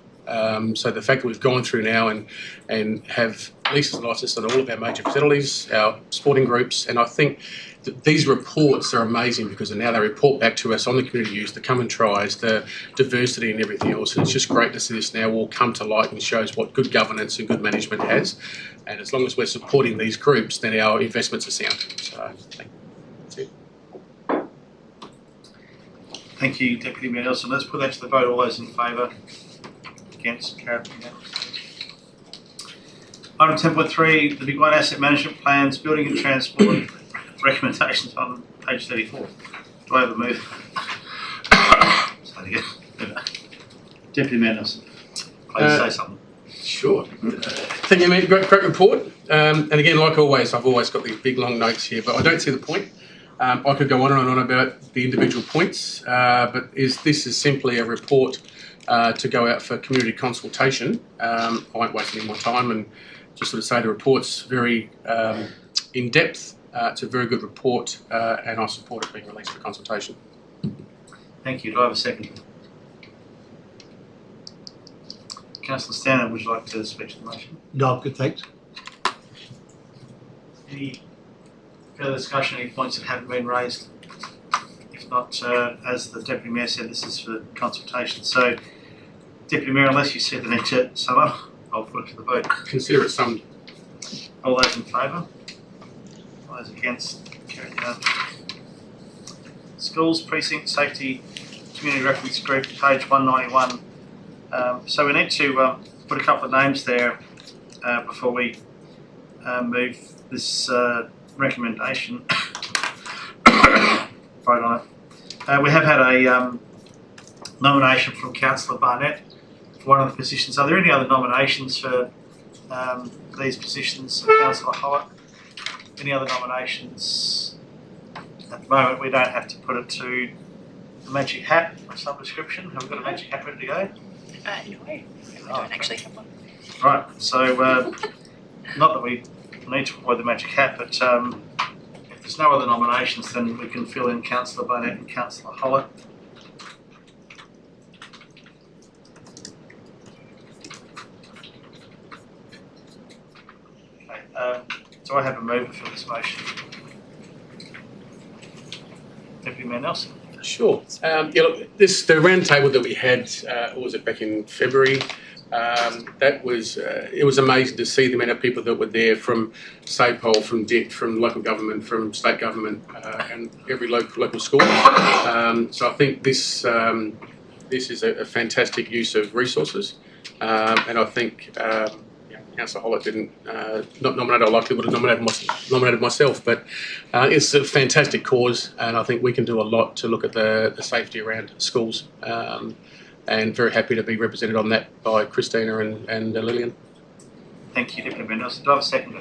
So the fact that we've gone through now and have leases and licenses on all of our major facilities, our sporting groups, and I think that these reports are amazing because now they report back to us on the community use, the come and tries, the diversity and everything else. And it's just great to see this now all come to light and shows what good governance and good management has. And as long as we're supporting these groups, then our investments are sound. So that's it. Thank you, Deputy Mayor Nelson. Let's put that to the vote. All those in favour? Against? Carried. Item Item 10.3, the Big One Asset Management Plans, Building and Transport recommendations on page 34. Do I have a move? Start again. Deputy Mayor Nelson, please say something. Sure. Thank you, mate. Great report. And again, like always, I've always got these big long notes here, but I don't see the point. I could go on and on about the individual points, but this is simply a report to go out for community consultation. I won't waste any more time and just sort of say the report's very in depth. It's a very good report, and I support it being released for consultation. Thank you. Do I have a second? Councillor Stanton, would you like to speak to the motion? No, good, thanks. Any further discussion, any points that haven't been raised? If not, as the Deputy Mayor said, this is for consultation. So, Deputy Mayor, unless you see the need to sum up, I'll put it to the vote. Consider it summed. All those in favour? All those against? Carried down. Schools, Precinct, Safety, Community Reference Group, page 191. So we need to put a couple of names there before we move this recommendation. Vote on it. We have had a nomination from Councillor Barnett for one of the positions. Are there any other nominations for these positions? Councillor Howitt? Any other nominations? At the moment, we don't have to put it to the magic hat of some description. Have we got a magic hat ready to go? No, we don't actually have one. Right, so not that we need to avoid the magic hat, but if there's no other nominations, then we can fill in Councillor Barnett and Councillor Howitt. Okay, do I have a mover for this motion? Deputy Mayor Nelson. Sure. Yeah, look, the round table that we had, what was it, back in February? That was it was amazing to see the amount of people that were there from SAPOL, from DIT, from local government, from state government, and every local school. So I think this is a fantastic use of resources, and I think Councillor Howitt didn't not nominate. I likely would have nominated myself, but it's a fantastic cause, and I think we can do a lot to look at the safety around schools. And very happy to be represented on that by Christina and Lillian. Thank you, Deputy Mayor Nelson. Do I have a second?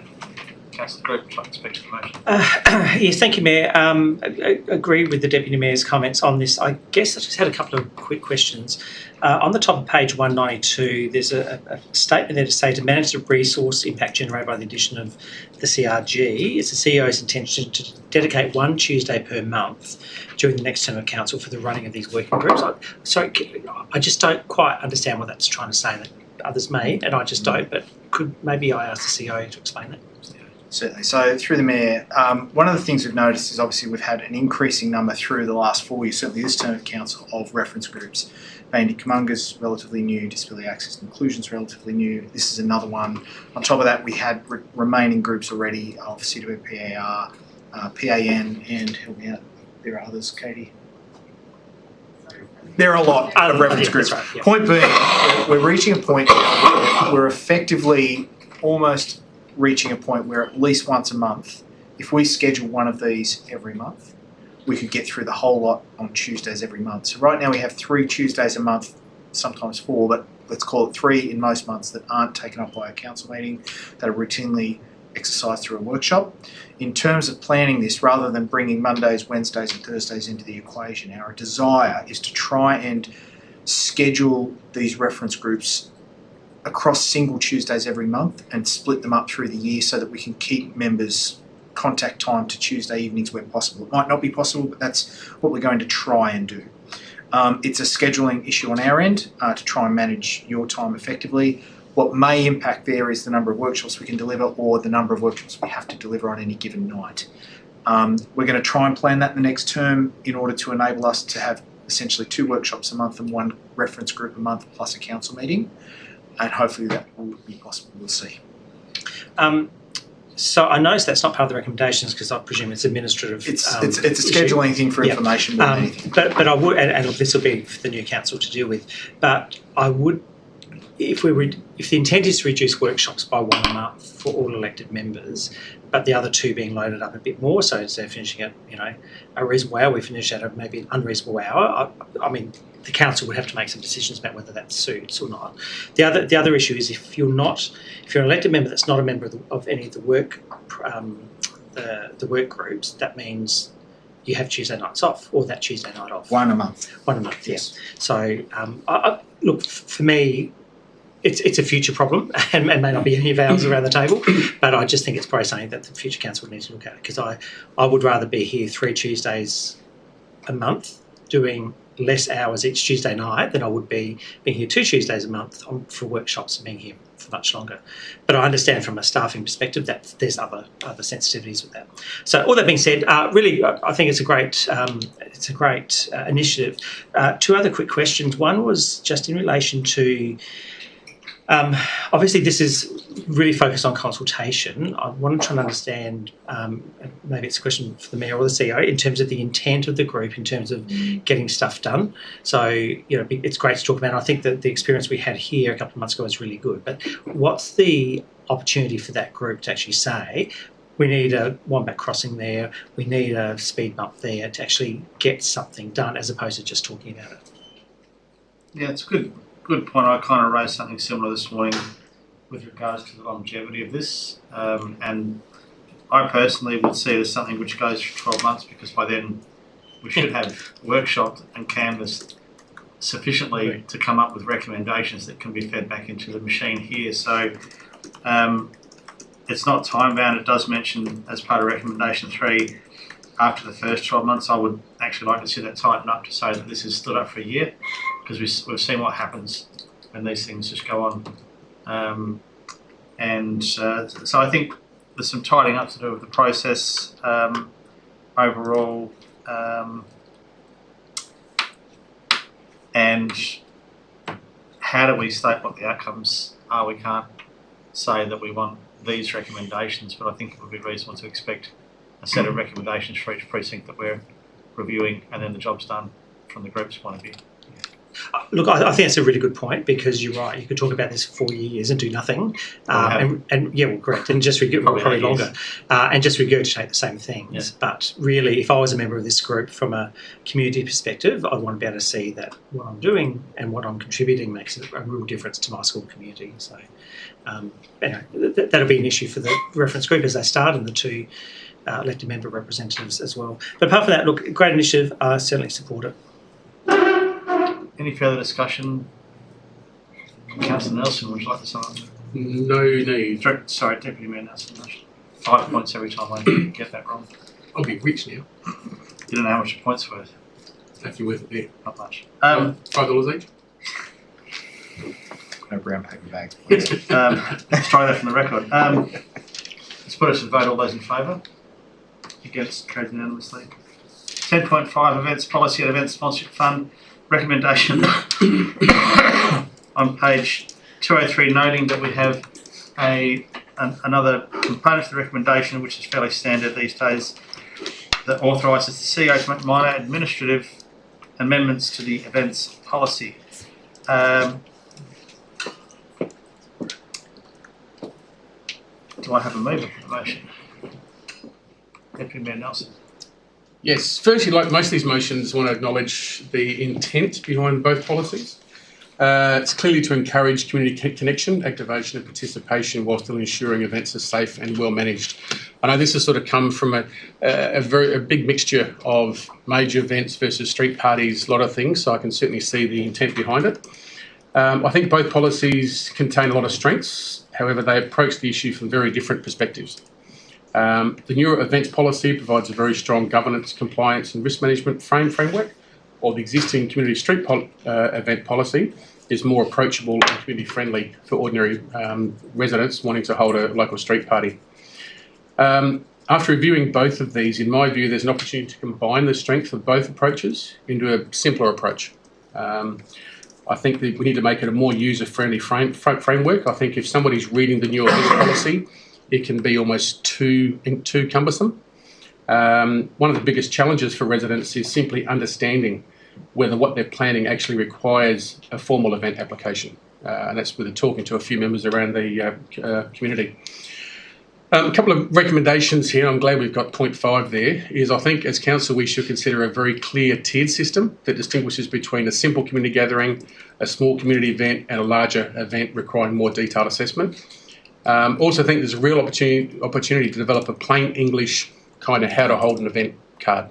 Councillor Group, would you like to speak to the motion? Yes, thank you, Mayor. I agree with the Deputy Mayor's comments on this. I guess I just had a couple of quick questions. On the top of page 192, there's a statement there to say to manage the resource impact generated by the addition of the CRG, it's the CEO's intention to dedicate one Tuesday per month during the next term of council for the running of these working groups. I just don't quite understand what that's trying to say. That others may, and I just don't, but could maybe I ask the CEO to explain that? Certainly. So through the Mayor, one of the things we've noticed is obviously we've had an increasing number through the last 4 years, certainly this term of council, of reference groups. Bandy Kumunga's relatively new, Disability Access and Inclusion's relatively new. This is another one. On top of that, we had remaining groups already of CWPAR, PAN, and help me out, there are others, Katie. There are a lot of reference groups. Right, yeah. Point being, we're reaching a point now where we're effectively almost reaching a point where at least once a month, if we schedule one of these every month, we could get through the whole lot on Tuesdays every month. So right now we have 3 Tuesdays a month, sometimes 4, but let's call it 3 in most months that aren't taken up by a council meeting, that are routinely exercised through a workshop. In terms of planning this, rather than bringing Mondays, Wednesdays and Thursdays into the equation, our desire is to try and schedule these reference groups across single Tuesdays every month and split them up through the year so that we can keep members contact time to Tuesday evenings where possible. It might not be possible, but that's what we're going to try and do. It's a scheduling issue on our end to try and manage your time effectively. What may impact there is the number of workshops we can deliver or the number of workshops we have to deliver on any given night. We're going to try and plan that in the next term in order to enable us to have essentially 2 workshops a month and 1 reference group a month plus a council meeting. And hopefully that will be possible, we'll see. So I noticed that's not part of the recommendations because I presume it's administrative. It's a scheduling thing for information more than anything. But I would, and look, this will be for the new council to deal with, but I would if the intent is to reduce workshops by one a month for all elected members, but the other two being loaded up a bit more, so instead of finishing at a reasonable hour, we finish at maybe an unreasonable hour. I mean, the council would have to make some decisions about whether that suits or not. The other issue is if you're an elected member that's not a member of any of the work groups, that means you have Tuesday nights off, or that Tuesday night off. One a month. One a month, yes. So, look, for me, it's a future problem and may not be any of ours around the table, but I just think it's probably something that the future council would need to look at, because I would rather be here 3 Tuesdays a month doing less hours each Tuesday night than I would be being here 2 Tuesdays a month for workshops and being here for much longer. But I understand from a staffing perspective that there's other sensitivities with that. So all that being said, really I think it's a great initiative. 2 other quick questions. One was just in relation to obviously this is really focused on consultation. I want to try and understand, maybe it's a question for the Mayor or the CEO, in terms of the intent of the group, in terms of getting stuff done. So, it's great to talk about. I think that the experience we had here a couple of months ago was really good. But what's the opportunity for that group to actually say, we need a Wombat crossing there, we need a speed bump there, to actually get something done, as opposed to just talking about it? Yeah, it's a good point. I kind of raised something similar this morning with regards to the longevity of this, and I personally would see it as something which goes for 12 months, because by then we should have workshopped and canvassed sufficiently to come up with recommendations that can be fed back into the machine here. So it's not time bound. It does mention as part of recommendation 3, after the first 12 months, I would actually like to see that tightened up to say that this is stood up for a year, because we've seen what happens when these things just go on. So I think there's some tidying up to do with the process overall, and how do we state what the outcomes are? We can't say that we want these recommendations, but I think it would be reasonable to expect a set of recommendations for each precinct that we're reviewing, and then the job's done from the group's point of view. Look, I think that's a really good point, because you're right. You could talk about this for 4 years and do nothing, correct, and just probably longer, and just regurgitate the same things. Yeah. But really, if I was a member of this group from a community perspective, I'd want to be able to see that what I'm doing and what I'm contributing makes a real difference to my school community. So, that'll be an issue for the reference group as they start, and the 2 elected member representatives as well. But apart from that, look, great initiative. I certainly support it. Any further discussion? Councillor Nelson, would you like to sum up? No need. Sorry, Deputy Mayor Nelson. 5 points every time I get that wrong. I'll be rich now. You don't know how much a point's worth. It's actually worth a bit. Not much. $5 each. No brown paper bags. Let's try that from the record. Let's put us to vote. All those in favour? Against? Carried unanimously. 10.5 Events Policy and Events Sponsorship Fund. Recommendation on page 203, noting that we have another component to the recommendation, which is fairly standard these days, that authorises the CEO to make minor administrative amendments to the events policy. Do I have a mover for the motion? Deputy Mayor Nelson. Yes, firstly, like most of these motions, I want to acknowledge the intent behind both policies. It's clearly to encourage community connection, activation and participation while still ensuring events are safe and well managed. I know this has sort of come from a big mixture of major events versus street parties, a lot of things, so I can certainly see the intent behind it. I think both policies contain a lot of strengths, however they approach the issue from very different perspectives. The newer events policy provides a very strong governance, compliance and risk management framework, while the existing community street event policy is more approachable and community friendly for ordinary residents wanting to hold a local street party. After reviewing both of these, in my view, there's an opportunity to combine the strength of both approaches into a simpler approach. I think that we need to make it a more user-friendly framework. I think if somebody's reading the new events policy, it can be almost too cumbersome. One of the biggest challenges for residents is simply understanding whether what they're planning actually requires a formal event application. and that's with talking to a few members around the community. A couple of recommendations here. I'm glad we've got point 5 there. Is I think as council we should consider a very clear tiered system that distinguishes between a simple community gathering, a small community event, and a larger event requiring more detailed assessment. Also think there's a real opportunity to develop a plain English kind of how to hold an event card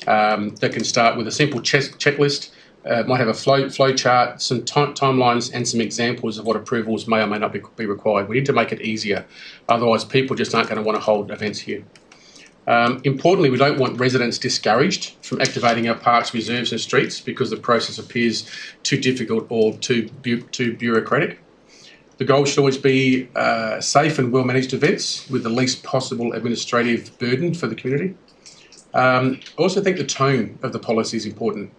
that can start with a simple checklist. Might have a flow chart, some timelines, and some examples of what approvals may or may not be required. We need to make it easier, otherwise people just aren't going to want to hold events here. Importantly, we don't want residents discouraged from activating our parks, reserves and streets because the process appears too difficult or too bureaucratic. The goal should always be safe and well-managed events with the least possible administrative burden for the community. I also think the tone of the policy is important.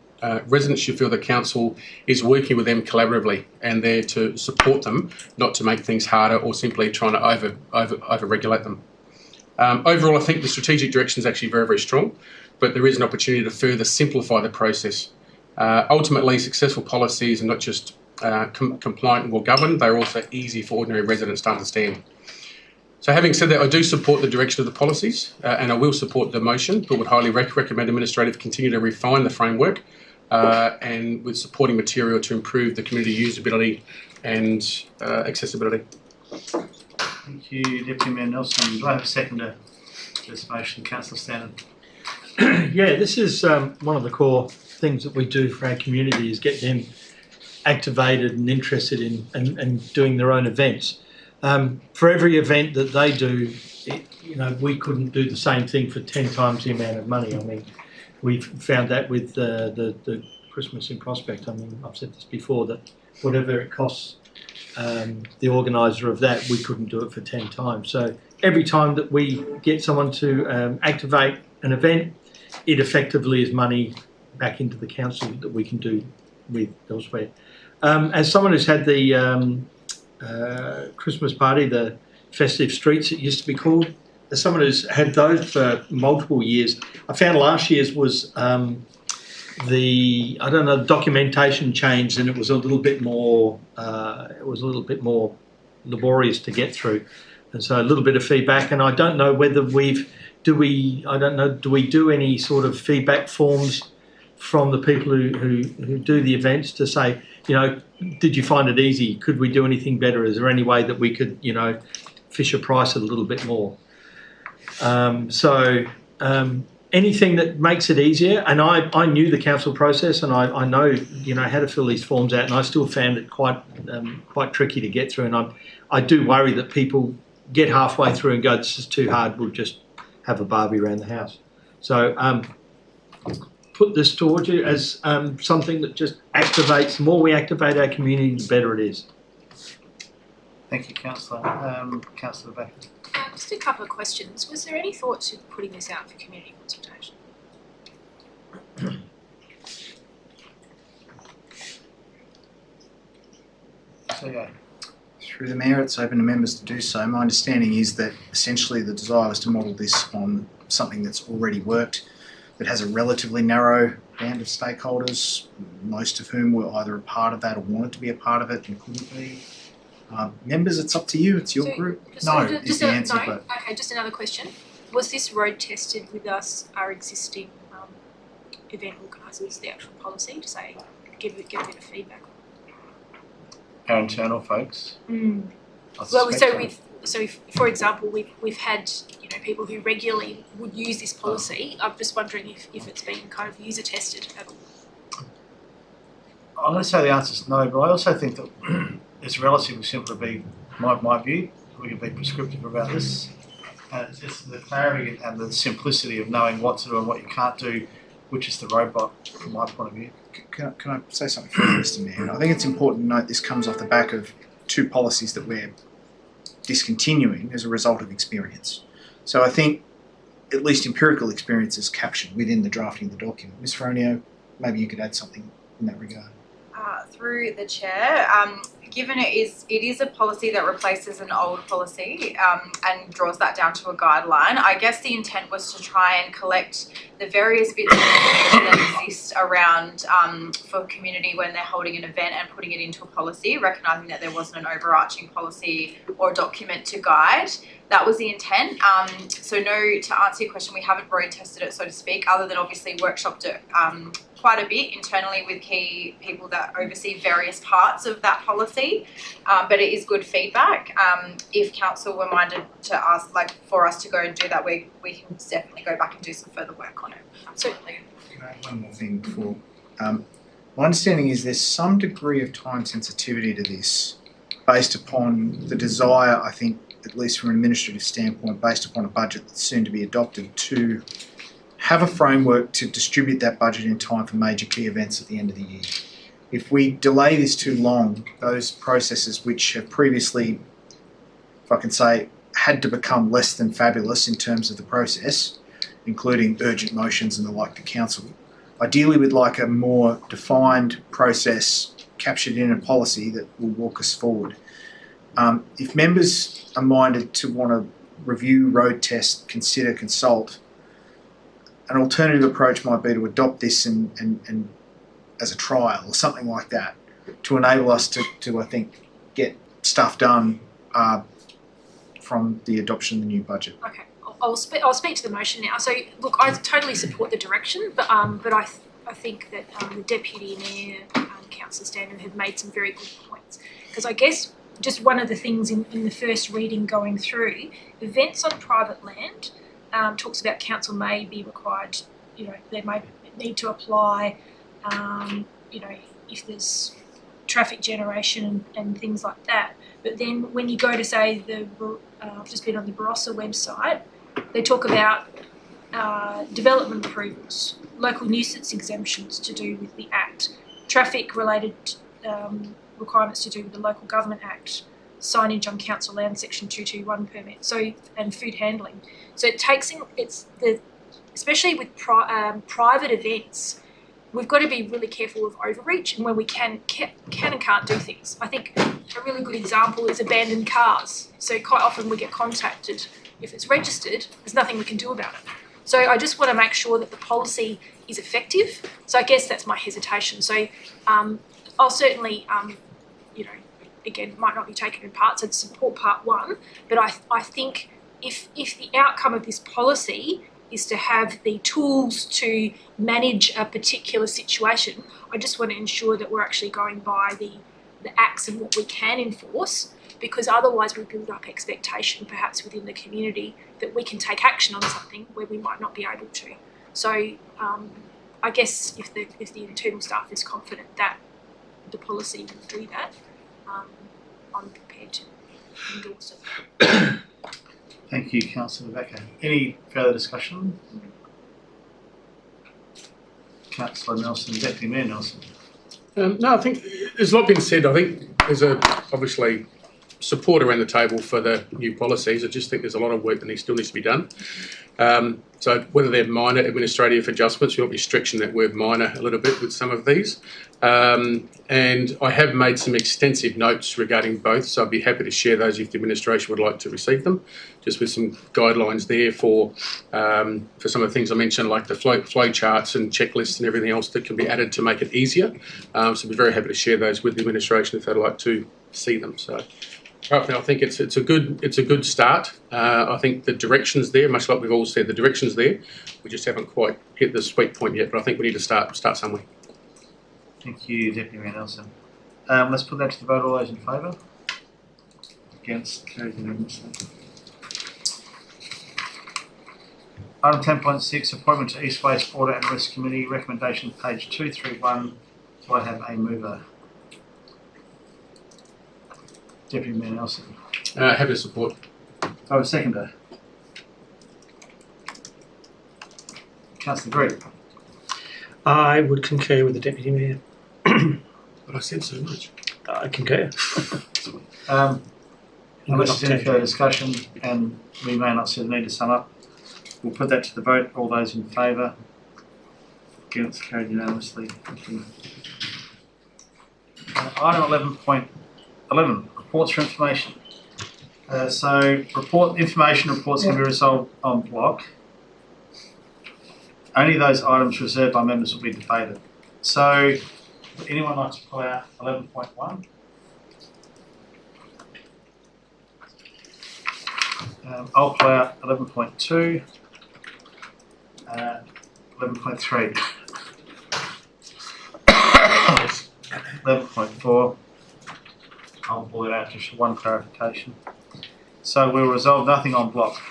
Residents should feel the council is working with them collaboratively and there to support them, not to make things harder or simply trying to over-regulate them. Overall, I think the strategic direction is actually very, very strong, but there is an opportunity to further simplify the process. Ultimately, successful policies are not just compliant and well-governed, they're also easy for ordinary residents to understand. So having said that, I do support the direction of the policies and I will support the motion, but would highly recommend administrative continue to refine the framework and with supporting material to improve the community usability and accessibility. Thank you, Deputy Mayor Nelson. Do I have a seconder to this motion? Councillor Stanton. Yeah, this is one of the core things that we do for our community is get them activated and interested in and doing their own events. For every event that they do, we couldn't do the same thing for 10 times the amount of money. I mean, we've found that with the Christmas in Prospect. I mean, I've said this before, that whatever it costs the organiser of that, we couldn't do it for 10 times. So every time that we get someone to activate an event, it effectively is money back into the council that we can do with elsewhere. As someone who's had the Christmas party, the festive streets it used to be called, as someone who's had those for multiple years, I found last year's was the documentation changed and it was a little bit more laborious to get through, and so a little bit of feedback. And I don't know whether do we do any sort of feedback forms from the people who do the events to say, did you find it easy? Could we do anything better? Is there any way that we could, fish a price a little bit more? Anything that makes it easier. And I knew the council process, and I know, how to fill these forms out, and I still found it quite tricky to get through. And I do worry that people get halfway through and go, this is too hard, we'll just have a barbie around the house. So put this towards you as something that just activates. The more we activate our community, the better it is. Thank you, Councillor. Councillor Baker. Just a couple of questions. Was there any thought to putting this out for community consultation? Through the Mayor, it's open to members to do so. My understanding is that essentially the desire was to model this on something that's already worked, that has a relatively narrow band of stakeholders, most of whom were either a part of that or wanted to be a part of it and couldn't be. Members, it's up to you. It's your group. No, is the answer. No. Okay, just another question. Was this road tested with our existing event organisers, the actual policy, to say, give a bit of feedback? Our internal folks. Well, for example, we've had people who regularly would use this policy. I'm just wondering if it's been kind of user tested at all. I'm going to say the answer is no, but I also think that it's relatively simple to be my view. We can be prescriptive about this. It's the clarity and the simplicity of knowing what to do and what you can't do, which is the roadblock from my point of view. Can I say something first, Mr. Mayor? I think it's important to note this comes off the back of two policies that we're discontinuing as a result of experience. So I think at least empirical experience is captured within the drafting of the document. Ms. Feronio, maybe you could add something in that regard. Through the chair, given it is a policy that replaces an old policy and draws that down to a guideline, I guess the intent was to try and collect the various bits of information that exist around for community when they're holding an event and putting it into a policy, recognising that there wasn't an overarching policy or document to guide. That was the intent. So no, to answer your question, we haven't road tested it, so to speak, other than obviously workshopped it quite a bit internally with key people that oversee various parts of that policy. But it is good feedback. If council were minded to ask, like for us to go and do that, we can definitely go back and do some further work on it. Absolutely. Can I add one more thing before? My understanding is there's some degree of time sensitivity to this based upon the desire, I think, at least from an administrative standpoint, based upon a budget that's soon to be adopted, to have a framework to distribute that budget in time for major key events at the end of the year. If we delay this too long, those processes which have previously, if I can say, had to become less than fabulous in terms of the process, including urgent motions and the like to council, ideally we'd like a more defined process captured in a policy that will walk us forward. If members are minded to want to review, road test, consider, consult, an alternative approach might be to adopt this and as a trial or something like that to enable us to I think, get stuff done from the adoption of the new budget. Okay, I'll speak to the motion now. So look, I totally support the direction, but I think that the Deputy Mayor, Councillor Standen, have made some very good points. Because I guess just one of the things in the first reading going through, events on private land talks about council may be required, they may need to apply, if there's traffic generation and things like that. But then when you go to say I've just been on the Barossa website, they talk about development approvals, local nuisance exemptions to do with the Act, traffic related requirements to do with the Local Government Act, signage on council land section 221 permit, and food handling. So it takes in, especially with private events, we've got to be really careful of overreach and when we can and can't do things. I think a really good example is abandoned cars. So quite often we get contacted. If it's registered, there's nothing we can do about it. So I just want to make sure that the policy is effective. So I guess that's my hesitation. So I'll certainly, again, might not be taken in parts, I'd support part one, but I think if the outcome of this policy is to have the tools to manage a particular situation, I just want to ensure that we're actually going by the acts and what we can enforce, because otherwise we build up expectation perhaps within the community that we can take action on something where we might not be able to. So I guess if the internal staff is confident that the policy will do that, I'm prepared to endorse it. Thank you, Councillor Becker. Any further discussion? Councillor Nelson, Deputy Mayor Nelson. No, I think there's a lot been said. I think there's obviously support around the table for the new policies. I just think there's a lot of work that still needs to be done. So whether they're minor administrative adjustments, we want to be stretching that word minor a little bit with some of these. And I have made some extensive notes regarding both, so I'd be happy to share those if the administration would like to receive them, just with some guidelines there for some of the things I mentioned, like the flow charts and checklists and everything else that can be added to make it easier. So I'd be very happy to share those with the administration if they'd like to see them. So right now, I think it's a good start. I think the direction's there, much like we've all said, the direction's there. We just haven't quite hit the sweet point yet, but I think we need to start somewhere. Thank you, Deputy Mayor Nelson. Let's put that to the vote. All those in favour? Against? Carried unanimously. Item 10.6, appointment to East Waste Audit and Risk Committee. Recommendation page 231. Do I have a mover? Deputy Mayor Nelson. Happy to support. Do I have a seconder? Councillor Green. I would concur with the Deputy Mayor. But I said so much. I concur. Unless there's any further discussion, and we may not see the need to sum up, we'll put that to the vote. All those in favour? Against? Carried unanimously. Thank you. Item 11.11, reports for information. So information reports can be resolved en bloc. Only those items reserved by members will be debated. So would anyone like to pull out 11.1? I'll pull out 11.2, 11.3, 11.4. I'll pull it out just for one clarification. So we'll resolve nothing en bloc.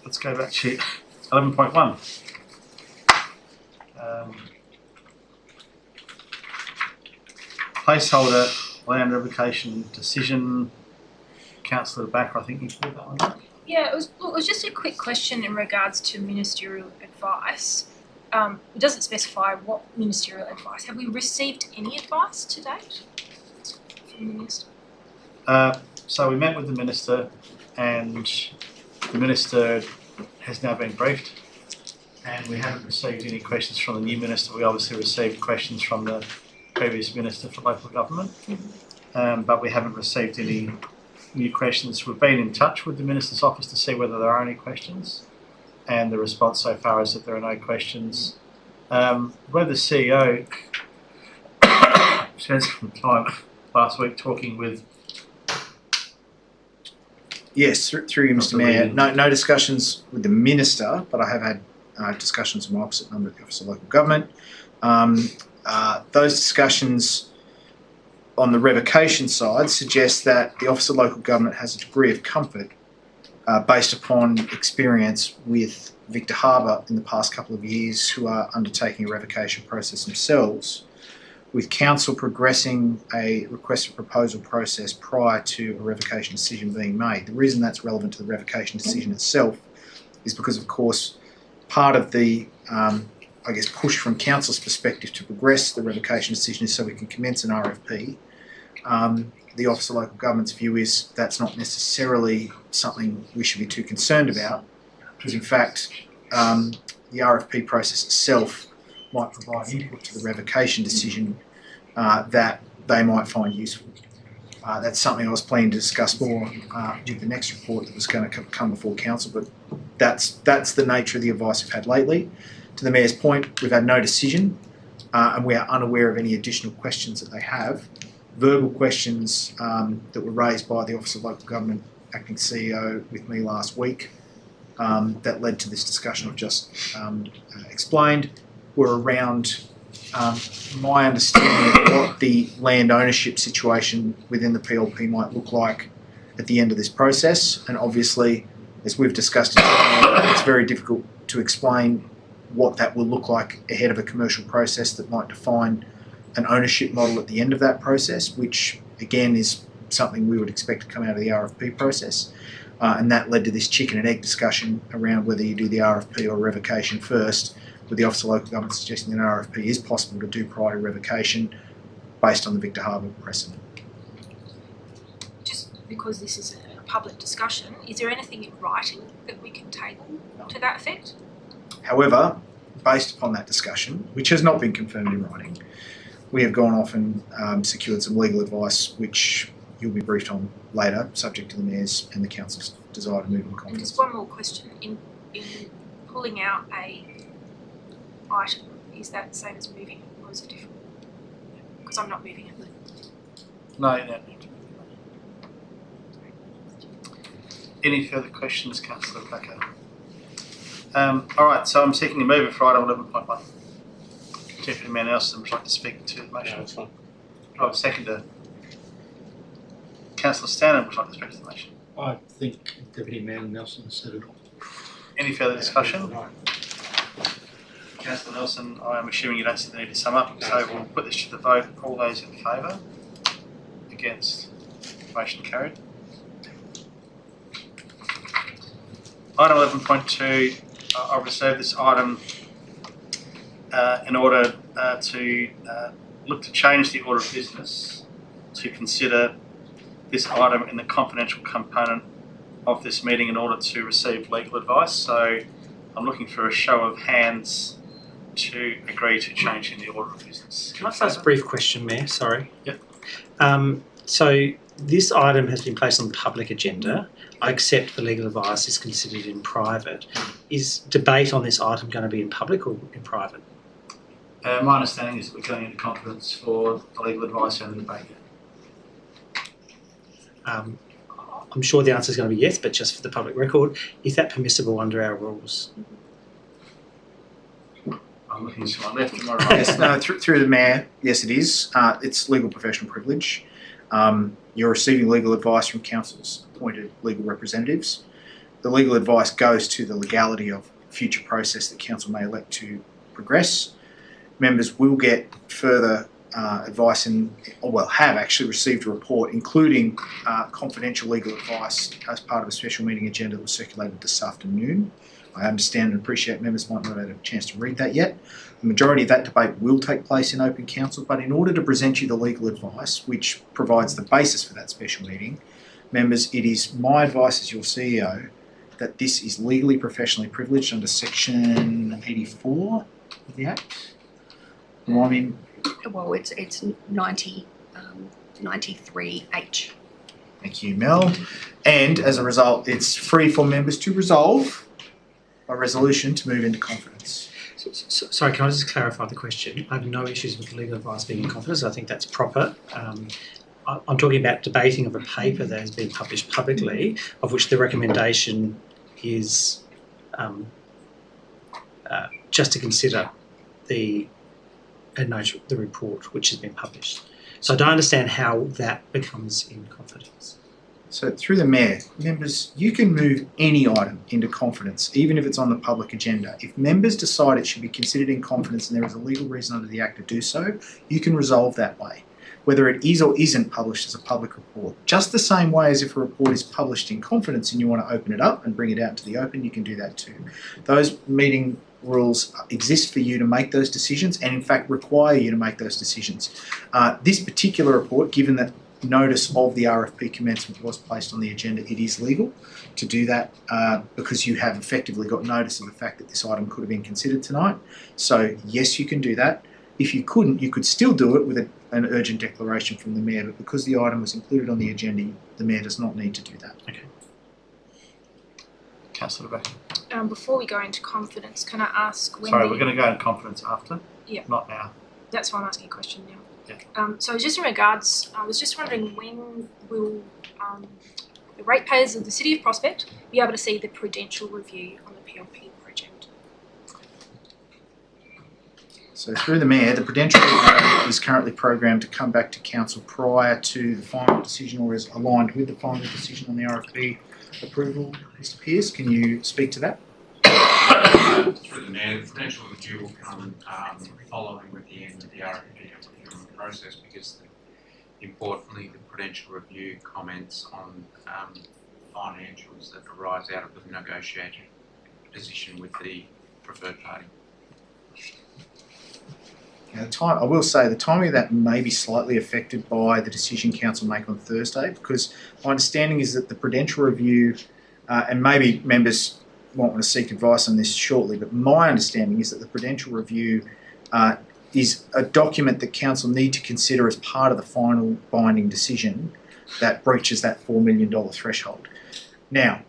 Let's go back to 11.1. Placeholder land revocation decision. Councillor Backer, I think you pulled that one up. Yeah, it was just a quick question in regards to ministerial advice. It doesn't specify what ministerial advice. Have we received any advice to date from the minister? So we met with the minister, and the minister has now been briefed, and we haven't received any questions from the new minister. We obviously received questions from the previous minister for local government, but we haven't received any new questions. We've been in touch with the minister's office to see whether there are any questions, and the response so far is that there are no questions. Where the CEO spent some time last week talking with. Yes, through you, Mr. Mayor. No discussions with the minister, but I have had discussions with my opposite member of the Office of Local Government. Those discussions on the revocation side suggest that the Office of Local Government has a degree of comfort based upon experience with Victor Harbour in the past couple of years, who are undertaking a revocation process themselves, with council progressing a request for proposal process prior to a revocation decision being made. The reason that's relevant to the revocation decision itself is because, of course, part of the push from council's perspective to progress the revocation decision is so we can commence an RFP. The Office of Local Government's view is that's not necessarily something we should be too concerned about, because in fact the RFP process itself might provide input to the revocation decision that they might find useful. That's something I was planning to discuss more with the next report that was going to come before council, but that's the nature of the advice we've had lately. To the Mayor's point, we've had no decision, and we are unaware of any additional questions that they have. Verbal questions that were raised by the Office of Local Government Acting CEO with me last week that led to this discussion I've just explained were around my understanding of what the land ownership situation within the PLP might look like at the end of this process. And obviously, as we've discussed, it's very difficult to explain what that will look like ahead of a commercial process that might define an ownership model at the end of that process, which again is something we would expect to come out of the RFP process. And that led to this chicken and egg discussion around whether you do the RFP or revocation first, with the Office of Local Government suggesting that an RFP is possible to do prior to revocation based on the Victor Harbour precedent. Just because this is a public discussion, is there anything in writing that we can table to that effect? However, based upon that discussion, which has not been confirmed in writing, we have gone off and secured some legal advice, which you'll be briefed on later, subject to the Mayor's and the Council's desire to move in confidence. Just one more question. In pulling out a item, is that the same as moving it, or is it different? Because I'm not moving it. No, you don't need to move it. Any further questions, Councillor Backer? All right, so I'm seeking a mover for item 11.1. Deputy Mayor Nelson would like to speak to the motion. No, that's fine. I have a seconder. Councillor Stannon would like to speak to the motion. I think Deputy Mayor Nelson said it all. Any further discussion? Councillor Nelson, I am assuming you don't see the need to sum up, so we'll put this to the vote. All those in favour? Against? Motion carried. Item 11.2, I'll reserve this item in order to look to change the order of business to consider this item in the confidential component of this meeting in order to receive legal advice. So I'm looking for a show of hands to agree to changing the order of business. Can I just ask a brief question, Mayor? Sorry. Yep. So this item has been placed on the public agenda. I accept the legal advice is considered in private. Is debate on this item going to be in public or in private? My understanding is that we're going into confidence for the legal advice and the debate. I'm sure the answer is going to be yes, but just for the public record, is that permissible under our rules? I'm looking to my left and my right. Yes, no, through the Mayor, yes it is. It's legal professional privilege. You're receiving legal advice from council's appointed legal representatives. The legal advice goes to the legality of future process that council may elect to progress. Members will get further advice have actually received a report including confidential legal advice as part of a special meeting agenda that was circulated this afternoon. I understand and appreciate members might not have had a chance to read that yet. The majority of that debate will take place in open council, but in order to present you the legal advice, which provides the basis for that special meeting, members, it is my advice as your CEO that this is legally professionally privileged under section 84 of the Act. Well, it's 90, 93H. Thank you, Mel. And as a result, it's free for members to resolve by resolution to move into confidence. Sorry, can I just clarify the question? I have no issues with legal advice being in confidence. I think that's proper. I'm talking about debating of a paper that has been published publicly, of which the recommendation is just to consider the report which has been published. So I don't understand how that becomes in confidence. So through the Mayor, members, you can move any item into confidence, even if it's on the public agenda. If members decide it should be considered in confidence and there is a legal reason under the Act to do so, you can resolve that way, whether it is or isn't published as a public report. Just the same way as if a report is published in confidence and you want to open it up and bring it out to the open, you can do that too. Those meeting rules exist for you to make those decisions and in fact require you to make those decisions. This particular report, given that notice of the RFP commencement was placed on the agenda, it is legal to do that because you have effectively got notice of the fact that this item could have been considered tonight. So yes, you can do that. If you couldn't, you could still do it with an urgent declaration from the Mayor, but because the item was included on the agenda, the Mayor does not need to do that. Okay. Councillor Beck. Before we go into confidence, can I ask when Sorry, we're going to go into confidence after? Yeah. Not now. That's why I'm asking a question now. Yeah. So just in regards, I was just wondering when will the ratepayers of the City of Prospect be able to see the prudential review on the PLP project? So through the Mayor, the prudential review is currently programmed to come back to Council prior to the final decision or is aligned with the final decision on the RFP approval. Mr Pearce, can you speak to that? Through the Mayor, the prudential review will come following with the end of the RFP procurement process because importantly the prudential review comments on financials that arise out of the negotiated position with the preferred party. Now, I will say the timing of that may be slightly affected by the decision Council make on Thursday because my understanding is that the prudential review, and maybe members won't want to seek advice on this shortly, but my understanding is that the prudential review is a document that Council need to consider as part of the final binding decision that breaches that $4 million threshold. Now,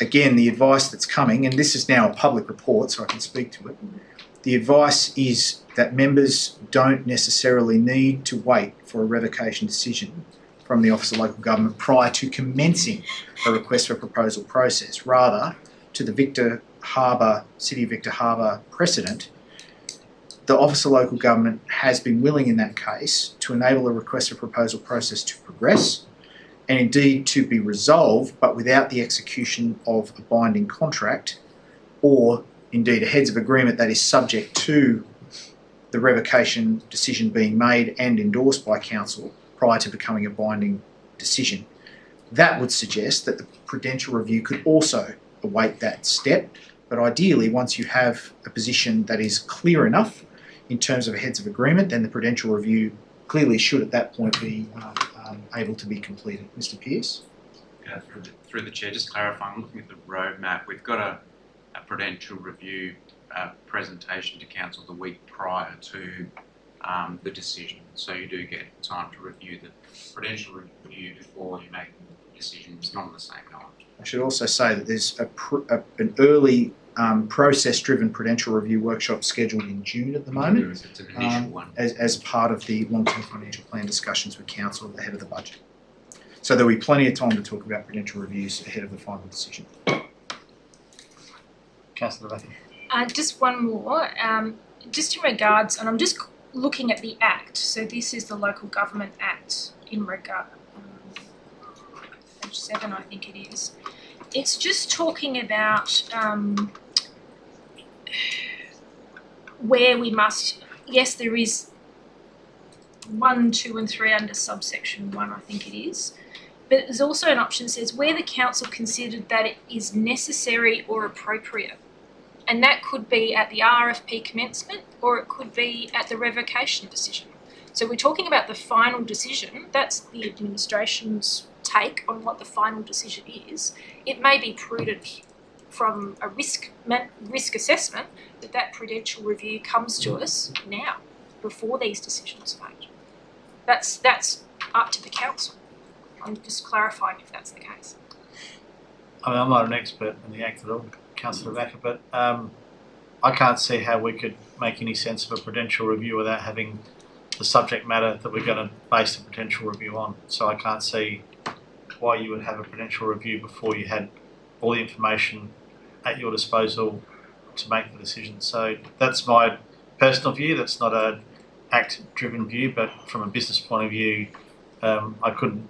again, the advice that's coming, and this is now a public report so I can speak to it, the advice is that members don't necessarily need to wait for a revocation decision from the Office of Local Government prior to commencing a request for proposal process. Rather, to the City of Victor Harbor precedent, the Office of Local Government has been willing in that case to enable a request for proposal process to progress and indeed to be resolved, but without the execution of a binding contract or indeed a heads of agreement that is subject to the revocation decision being made and endorsed by Council prior to becoming a binding decision. That would suggest that the prudential review could also await that step, but ideally once you have a position that is clear enough in terms of a heads of agreement, then the prudential review clearly should at that point be able to be completed. Mr Pearce? Through the Chair, just clarifying, looking at the roadmap, we've got a prudential review presentation to council the week prior to the decision. So you do get time to review the prudential review before you make decisions, not on the same night. I should also say that there's an early process-driven prudential review workshop scheduled in June at the moment, It's an initial one. as part of the long-term financial plan discussions with council ahead of the budget. So there'll be plenty of time to talk about prudential reviews ahead of the final decision. Councillor Vaca. Just one more, just in regards, and I'm just looking at the Act. So this is the Local Government Act in regard, page 7, I think it is. It's just talking about where we must. Yes, there is 1, 2, and 3 under subsection 1, I think it is. But there's also an option that says where the council considered that it is necessary or appropriate. And that could be at the RFP commencement or it could be at the revocation decision. So we're talking about the final decision. That's the administration's take on what the final decision is. It may be prudent from a risk assessment that prudential review comes to us now, before these decisions are made. That's up to the council. I'm just clarifying if that's the case. I mean, I'm not an expert in the Act at all, Councillor Vaca, but I can't see how we could make any sense of a prudential review without having the subject matter that we're going to base the prudential review on. So I can't see why you would have a prudential review before you had all the information at your disposal to make the decision. So that's my personal view. That's not an Act-driven view, but from a business point of view, I couldn't.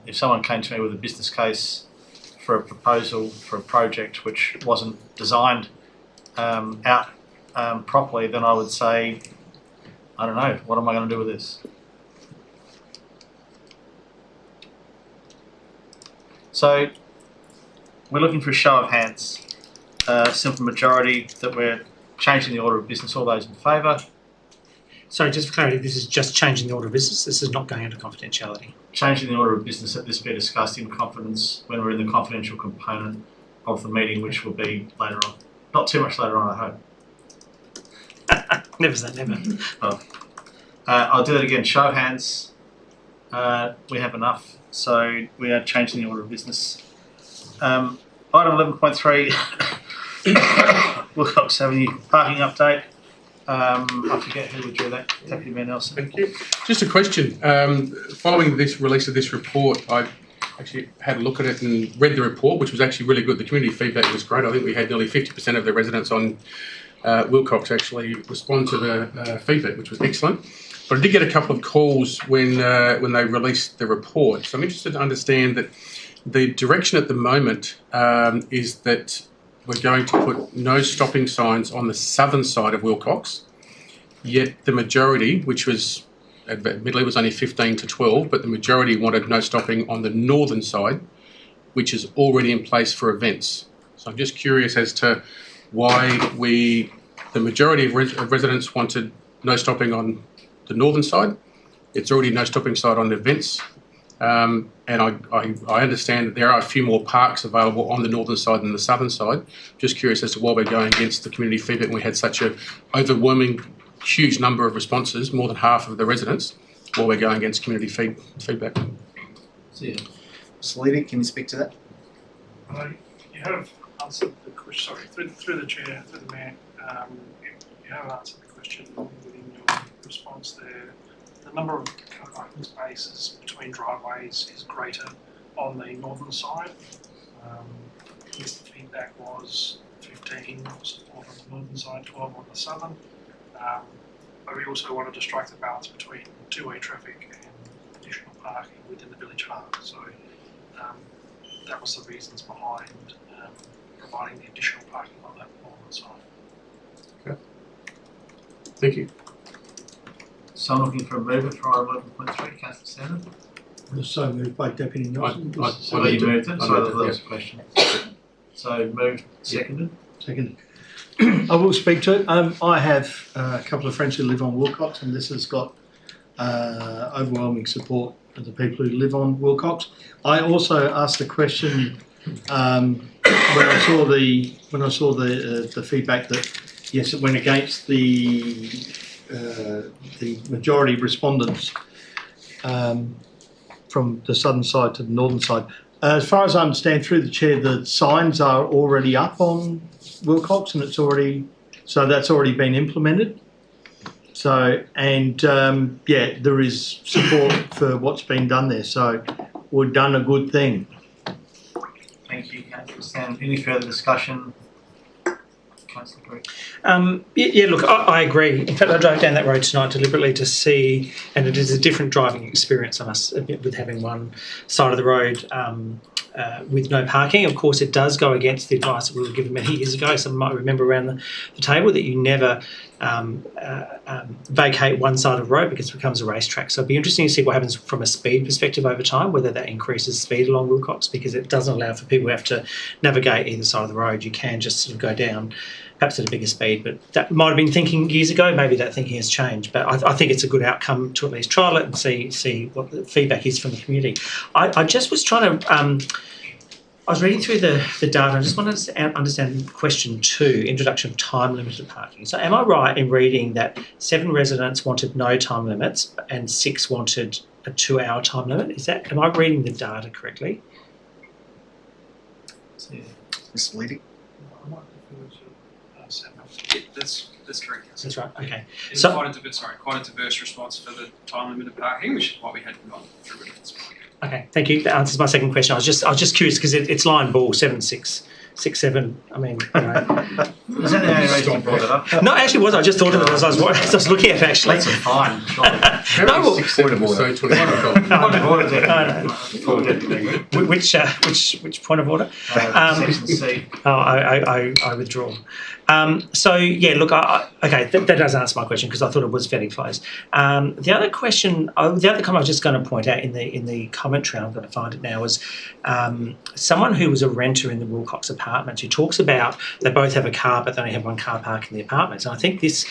If someone came to me with a business case for a proposal for a project which wasn't designed out properly, then I would say, I don't know, what am I going to do with this? So we're looking for a show of hands, simple majority that we're changing the order of business. All those in favour? Sorry, just for clarity, this is just changing the order of business. This is not going into confidentiality. Changing the order of business, that this be discussed in confidence when we're in the confidential component of the meeting, which will be later on. Not too much later on, I hope. Never say never. Oh. I'll do it again. Show of hands. We have enough. So we are changing the order of business. Item 11.3, Wilcox Avenue parking update. I forget who would do that. Deputy Mayor Nelson. Thank you. Just a question. Following this release of this report, I actually had a look at it and read the report, which was actually really good. The community feedback was great. I think we had nearly 50% of the residents on Wilcox actually respond to the feedback, which was excellent. But I did get a couple of calls when they released the report. So I'm interested to understand that the direction at the moment is that we're going to put no stopping signs on the southern side of Wilcox, yet the majority, which was admittedly was only 15 to 12, but the majority wanted no stopping on the northern side, which is already in place for events. So I'm just curious as to why the majority of residents wanted no stopping on the northern side. It's already no stopping sign on the events. And I understand that there are a few more parks available on the northern side than the southern side. Just curious as to why we're going against the community feedback when we had such a overwhelming, huge number of responses, more than half of the residents, while we're going against community feedback. Mr. Leedy, can you speak to that? You have answered the question, sorry, through the chair, through the mayor, you have answered the question within your response there. The number of parking spaces between driveways is greater on the northern side. Yes, the feedback was 15 support on the northern side, 12 on the southern. But we also wanted to strike the balance between two-way traffic and additional parking within the village heart. So that was the reasons behind providing the additional parking on that northern side. Okay. Thank you. So I'm looking for a mover for item 11.3, Councillor Sandon. So moved by Deputy Nelson. So you moved it? So that was a question. So moved, seconded? Seconded. I will speak to it. I have a couple of friends who live on Wilcox, and this has got overwhelming support of the people who live on Wilcox. I also asked the question when I saw the feedback that yes, it went against the majority respondents from the southern side to the northern side. As far as I understand, through the chair, the signs are already up on Wilcox, and that's already been implemented. So, and there is support for what's been done there. So, we've done a good thing. Thank you, Councillor Stan. Any further discussion? Councillor Green. Look, I agree. In fact, I drove down that road tonight deliberately to see, and it is a different driving experience, I must admit, with having one side of the road with no parking. Of course, it does go against the advice that we were given many years ago. Some might remember around the table that you never vacate one side of the road because it becomes a racetrack. So it'd be interesting to see what happens from a speed perspective over time, whether that increases speed along Wilcox, because it doesn't allow for people who have to navigate either side of the road. You can just sort of go down, perhaps at a bigger speed, but that might have been thinking years ago. Maybe that thinking has changed, but I think it's a good outcome to at least trial it and see what the feedback is from the community. I just was trying to, I was reading through the data. I just wanted to understand question 2, introduction of time limited parking. So am I right in reading that 7 residents wanted no time limits and 6 wanted a 2-hour time limit? Am I reading the data correctly? Misleading. That's correct. Yes. That's right. Okay. It's So quite a diverse response for the time limited parking, which is why we had gone through it. okay, thank you. That answers my second question. I was just curious because it's line ball 7-6-6-7. I mean, you know. Is that the only reason you brought it up? No, actually, was I just thought of it as I was looking at it actually. That's a fine. No, well, 6, 7, so 21 which point of order? Section C. I withdraw. So yeah, look, okay, that does answer my question because I thought it was fairly close. The other question, the other comment I was just going to point out in the commentary, I'm going to find it now, was someone who was a renter in the Wilcox apartments who talks about they both have a car but they only have one car park in the apartments. And I think this,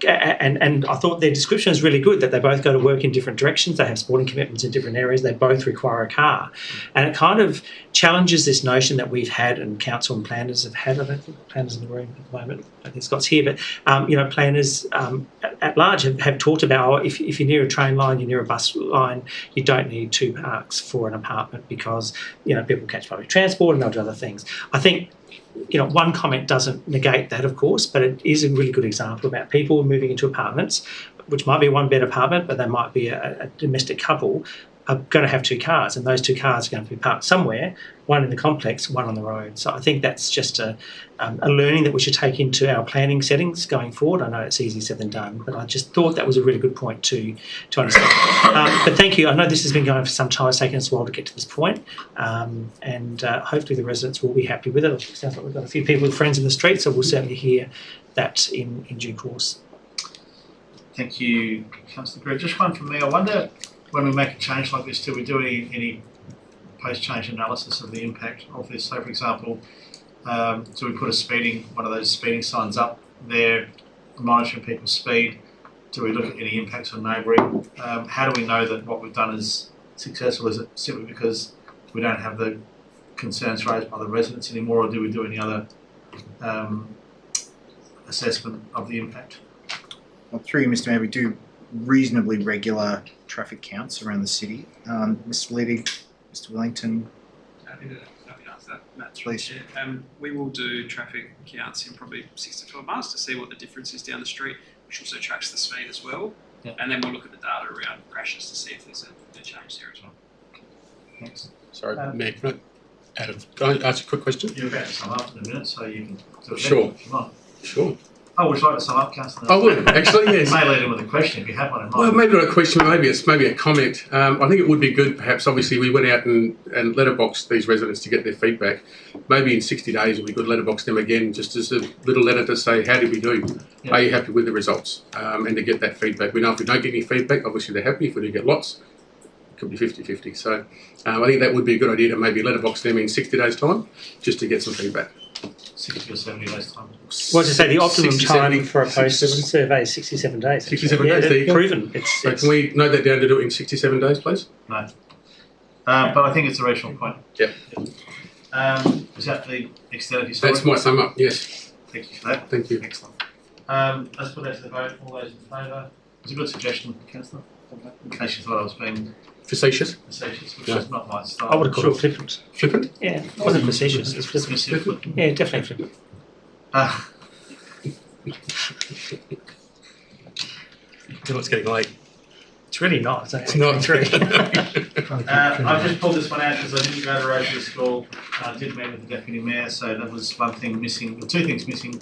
and I thought their description is really good, that they both go to work in different directions, they have sporting commitments in different areas, they both require a car. And it kind of challenges this notion that we've had, and council and planners have had, I don't think planners in the room at the moment, I think Scott's here, but planners at large have talked about if you're near a train line, you're near a bus line, you don't need 2 parks for an apartment because, people catch public transport and they'll do other things. I think, one comment doesn't negate that, of course, but it is a really good example about people moving into apartments, which might be a 1-bed apartment, but they might be a domestic couple, are going to have 2 cars, and those 2 cars are going to be parked somewhere, one in the complex, one on the road. So I think that's just a learning that we should take into our planning settings going forward. I know it's easier said than done, but I just thought that was a really good point to understand. But thank you. I know this has been going for some time. It's taken us a while to get to this point, and hopefully the residents will be happy with it. It sounds like we've got a few people with friends in the street, so we'll certainly hear that in due course. Thank you, Councillor Green. Just one from me. I wonder, when we make a change like this, do we do any post-change analysis of the impact of this? So, for example, do we put one of those speeding signs up there, monitoring people's speed? Do we look at any impacts on neighbouring? How do we know that what we've done is successful? Is it simply because we don't have the concerns raised by the residents anymore, or do we do any other assessment of the impact? Well, through you, Mr. Mayor, we do reasonably regular traffic counts around the city. Mr. Leedy, Mr. Wellington. Happy to answer that, Matt. Please. We will do traffic counts in probably 6 to 12 months to see what the difference is down the street, which also tracks the speed as well. Yeah. And then we'll look at the data around crashes to see if there's a change there as well. Thanks. Sorry, Mayor, can I ask a quick question? You're about to sum up in a minute, so you can do it Sure. if you want. Sure. Oh, would you like to sum up, Councillor? I would, actually, yes. You may lead in with a question if you have one in mind. Well, maybe not a question, maybe a comment. I think it would be good, perhaps, obviously, we went out and letterboxed these residents to get their feedback. Maybe in 60 days it would be good to letterbox them again, just as a little letter to say, how did we do? Yeah. Are you happy with the results? And to get that feedback. We know if we don't get any feedback, obviously they're happy. If we do get lots, it could be 50-50. So I think that would be a good idea to maybe letterbox them in 60 days' time, just to get some feedback. 60 or 70 days time. Well, to say the optimum 60, time 70, for a post-survey is 67 days. 67 yeah, days, there you go. Proven. So can we note that down to do it in 67 days, please? No. But I think it's a rational point. Yep. Is that the extent of your story? That's my sum up, yes. Thank you for that. Thank you. Excellent. Let's put that to the vote. All those in favour? It's a good suggestion, Councillor. In case you thought I was being Facetious? facetious, which Yeah. is not my style. I would have called it flippant. Flippant? Yeah, it wasn't facetious. It's flippant. Flippant. Yeah, definitely flippant. It's getting late. It's really not. It's It's not. I just pulled this one out because I didn't go to Rotary School. I did meet with the Deputy Mayor, so that was one thing missing, well, two things missing.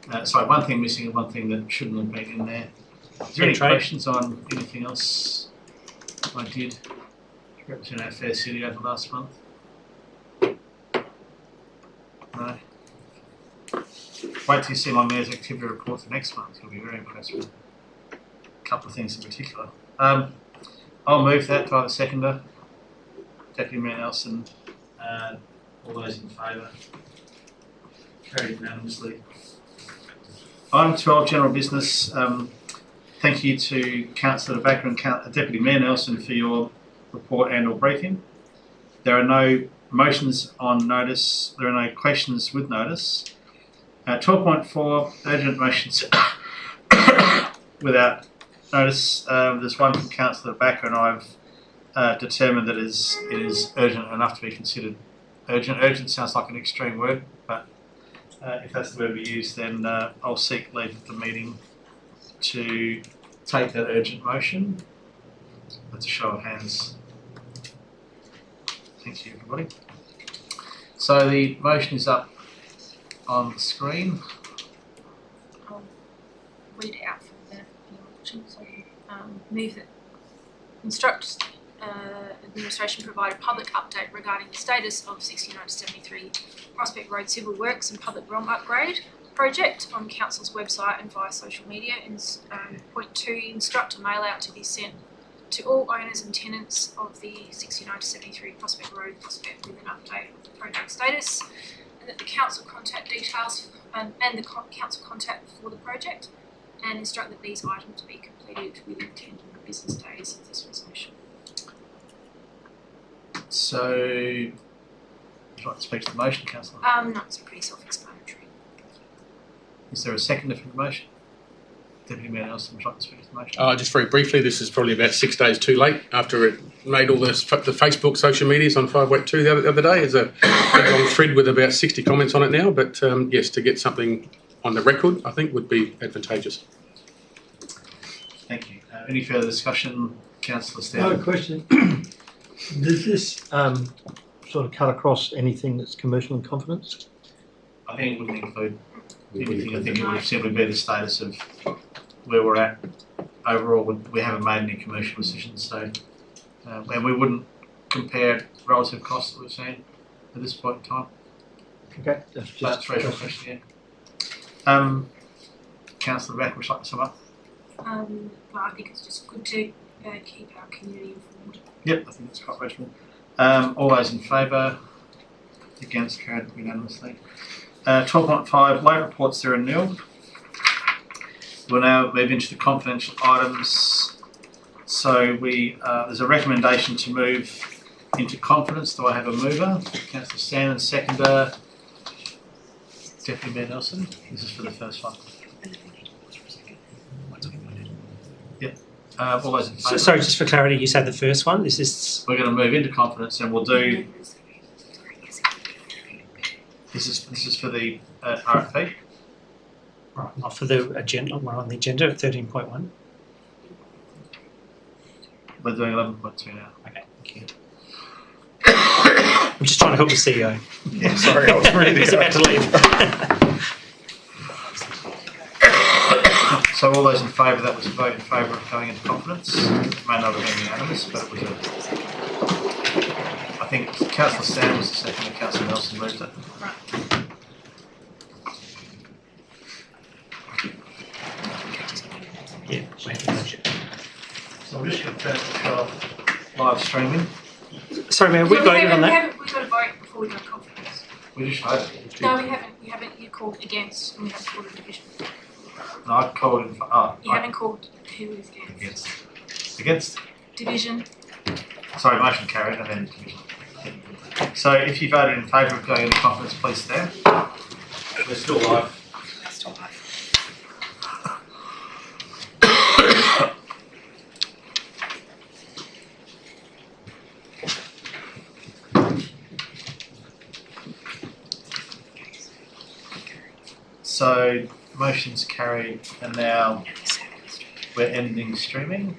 One thing missing and one thing that shouldn't have been in there. Is there any questions on anything else I did to represent our fair city over last month? No? Wait till you see my Mayor's activity report for next month. You'll be very impressed with a couple of things in particular. I'll move that. Do I have a seconder? Deputy Mayor Nelson. All those in favour? Carried unanimously. Item 12, general business. Thank you to Councillor Backer and Deputy Mayor Nelson for your report and/or briefing. There are no motions on notice. There are no questions with notice. 12.4, urgent motions without notice. There's one from Councillor Backer, and I've determined that it is urgent enough to be considered urgent. Urgent sounds like an extreme word, but if that's the word we use, then I'll seek leave of the meeting to take that urgent motion. That's a show of hands. Thank you, everybody. So the motion is up on the screen. I'll read it out for the election. So move that instruct administration provide a public update regarding the status of 69 to 73 Prospect Road civil works and public realm upgrade project on Council's website and via social media. Point 2, instruct a mail out to be sent to all owners and tenants of the 69 to 73 Prospect Road Prospect with an update of the project status, and that the council contact details and the council contact for the project, and instruct that these items be completed within 10 business days of this resolution. So, would you like to speak to the motion, Councillor? No, it's pretty self-explanatory. Is there a seconder for the motion? Deputy Mayor Nelson, would you like to speak to the motion? Just very briefly, this is probably about 6 days too late after it made all the Facebook social medias on 5.2 the other day. There's a long thread with about 60 comments on it now, but yes, to get something on the record, I think would be advantageous. Thank you. Any further discussion, Councillor I Stanley? have a question. Does this sort of cut across anything that's commercial in confidence? I think it wouldn't include anything. I think it would simply be the status of where we're at overall. We haven't made any commercial decisions, so and we wouldn't compare relative costs that we've seen at this point in time. Okay, that's just That's a question, yeah. Councillor Back, would you like to sum up? Well, I think it's just good to keep our community informed. Yep, I think that's quite rational. All those in favour? Against? Carried unanimously. 12.5, late reports there are nil. We'll now move into the confidential items. So there's a recommendation to move into confidence. Do I have a mover? Councillor Stan, and seconder. Deputy Mayor Nelson. This is for the first one. Yep. All those in favour? Sorry, just for clarity, you said the first one. This is. We're going to move into confidence, and we'll do. This is for the RFP. Right, not for the agenda. We're on the agenda at 13.1. We're doing 11.2 now. Okay, thank you. I'm just trying to help the CEO. Yeah, sorry, I was really He's about to leave. So all those in favour, that was a vote in favour of going into confidence. It may not have been unanimous, but it was I think Councillor Stan was the second and Councillor Nelson moved it. Yeah, So I'm just going to turn it to shut off live streaming. sorry, man, we voted on that. We've got to vote before we go to confidence. We just voted. No, we haven't. You called against, and we haven't called a division. No, I called in for. You haven't called who is against. Against. Division. Sorry, motion carried and then division. So if you voted in favour of going into conference, please stand. We're still live. So motion's carried, and now we're ending streaming.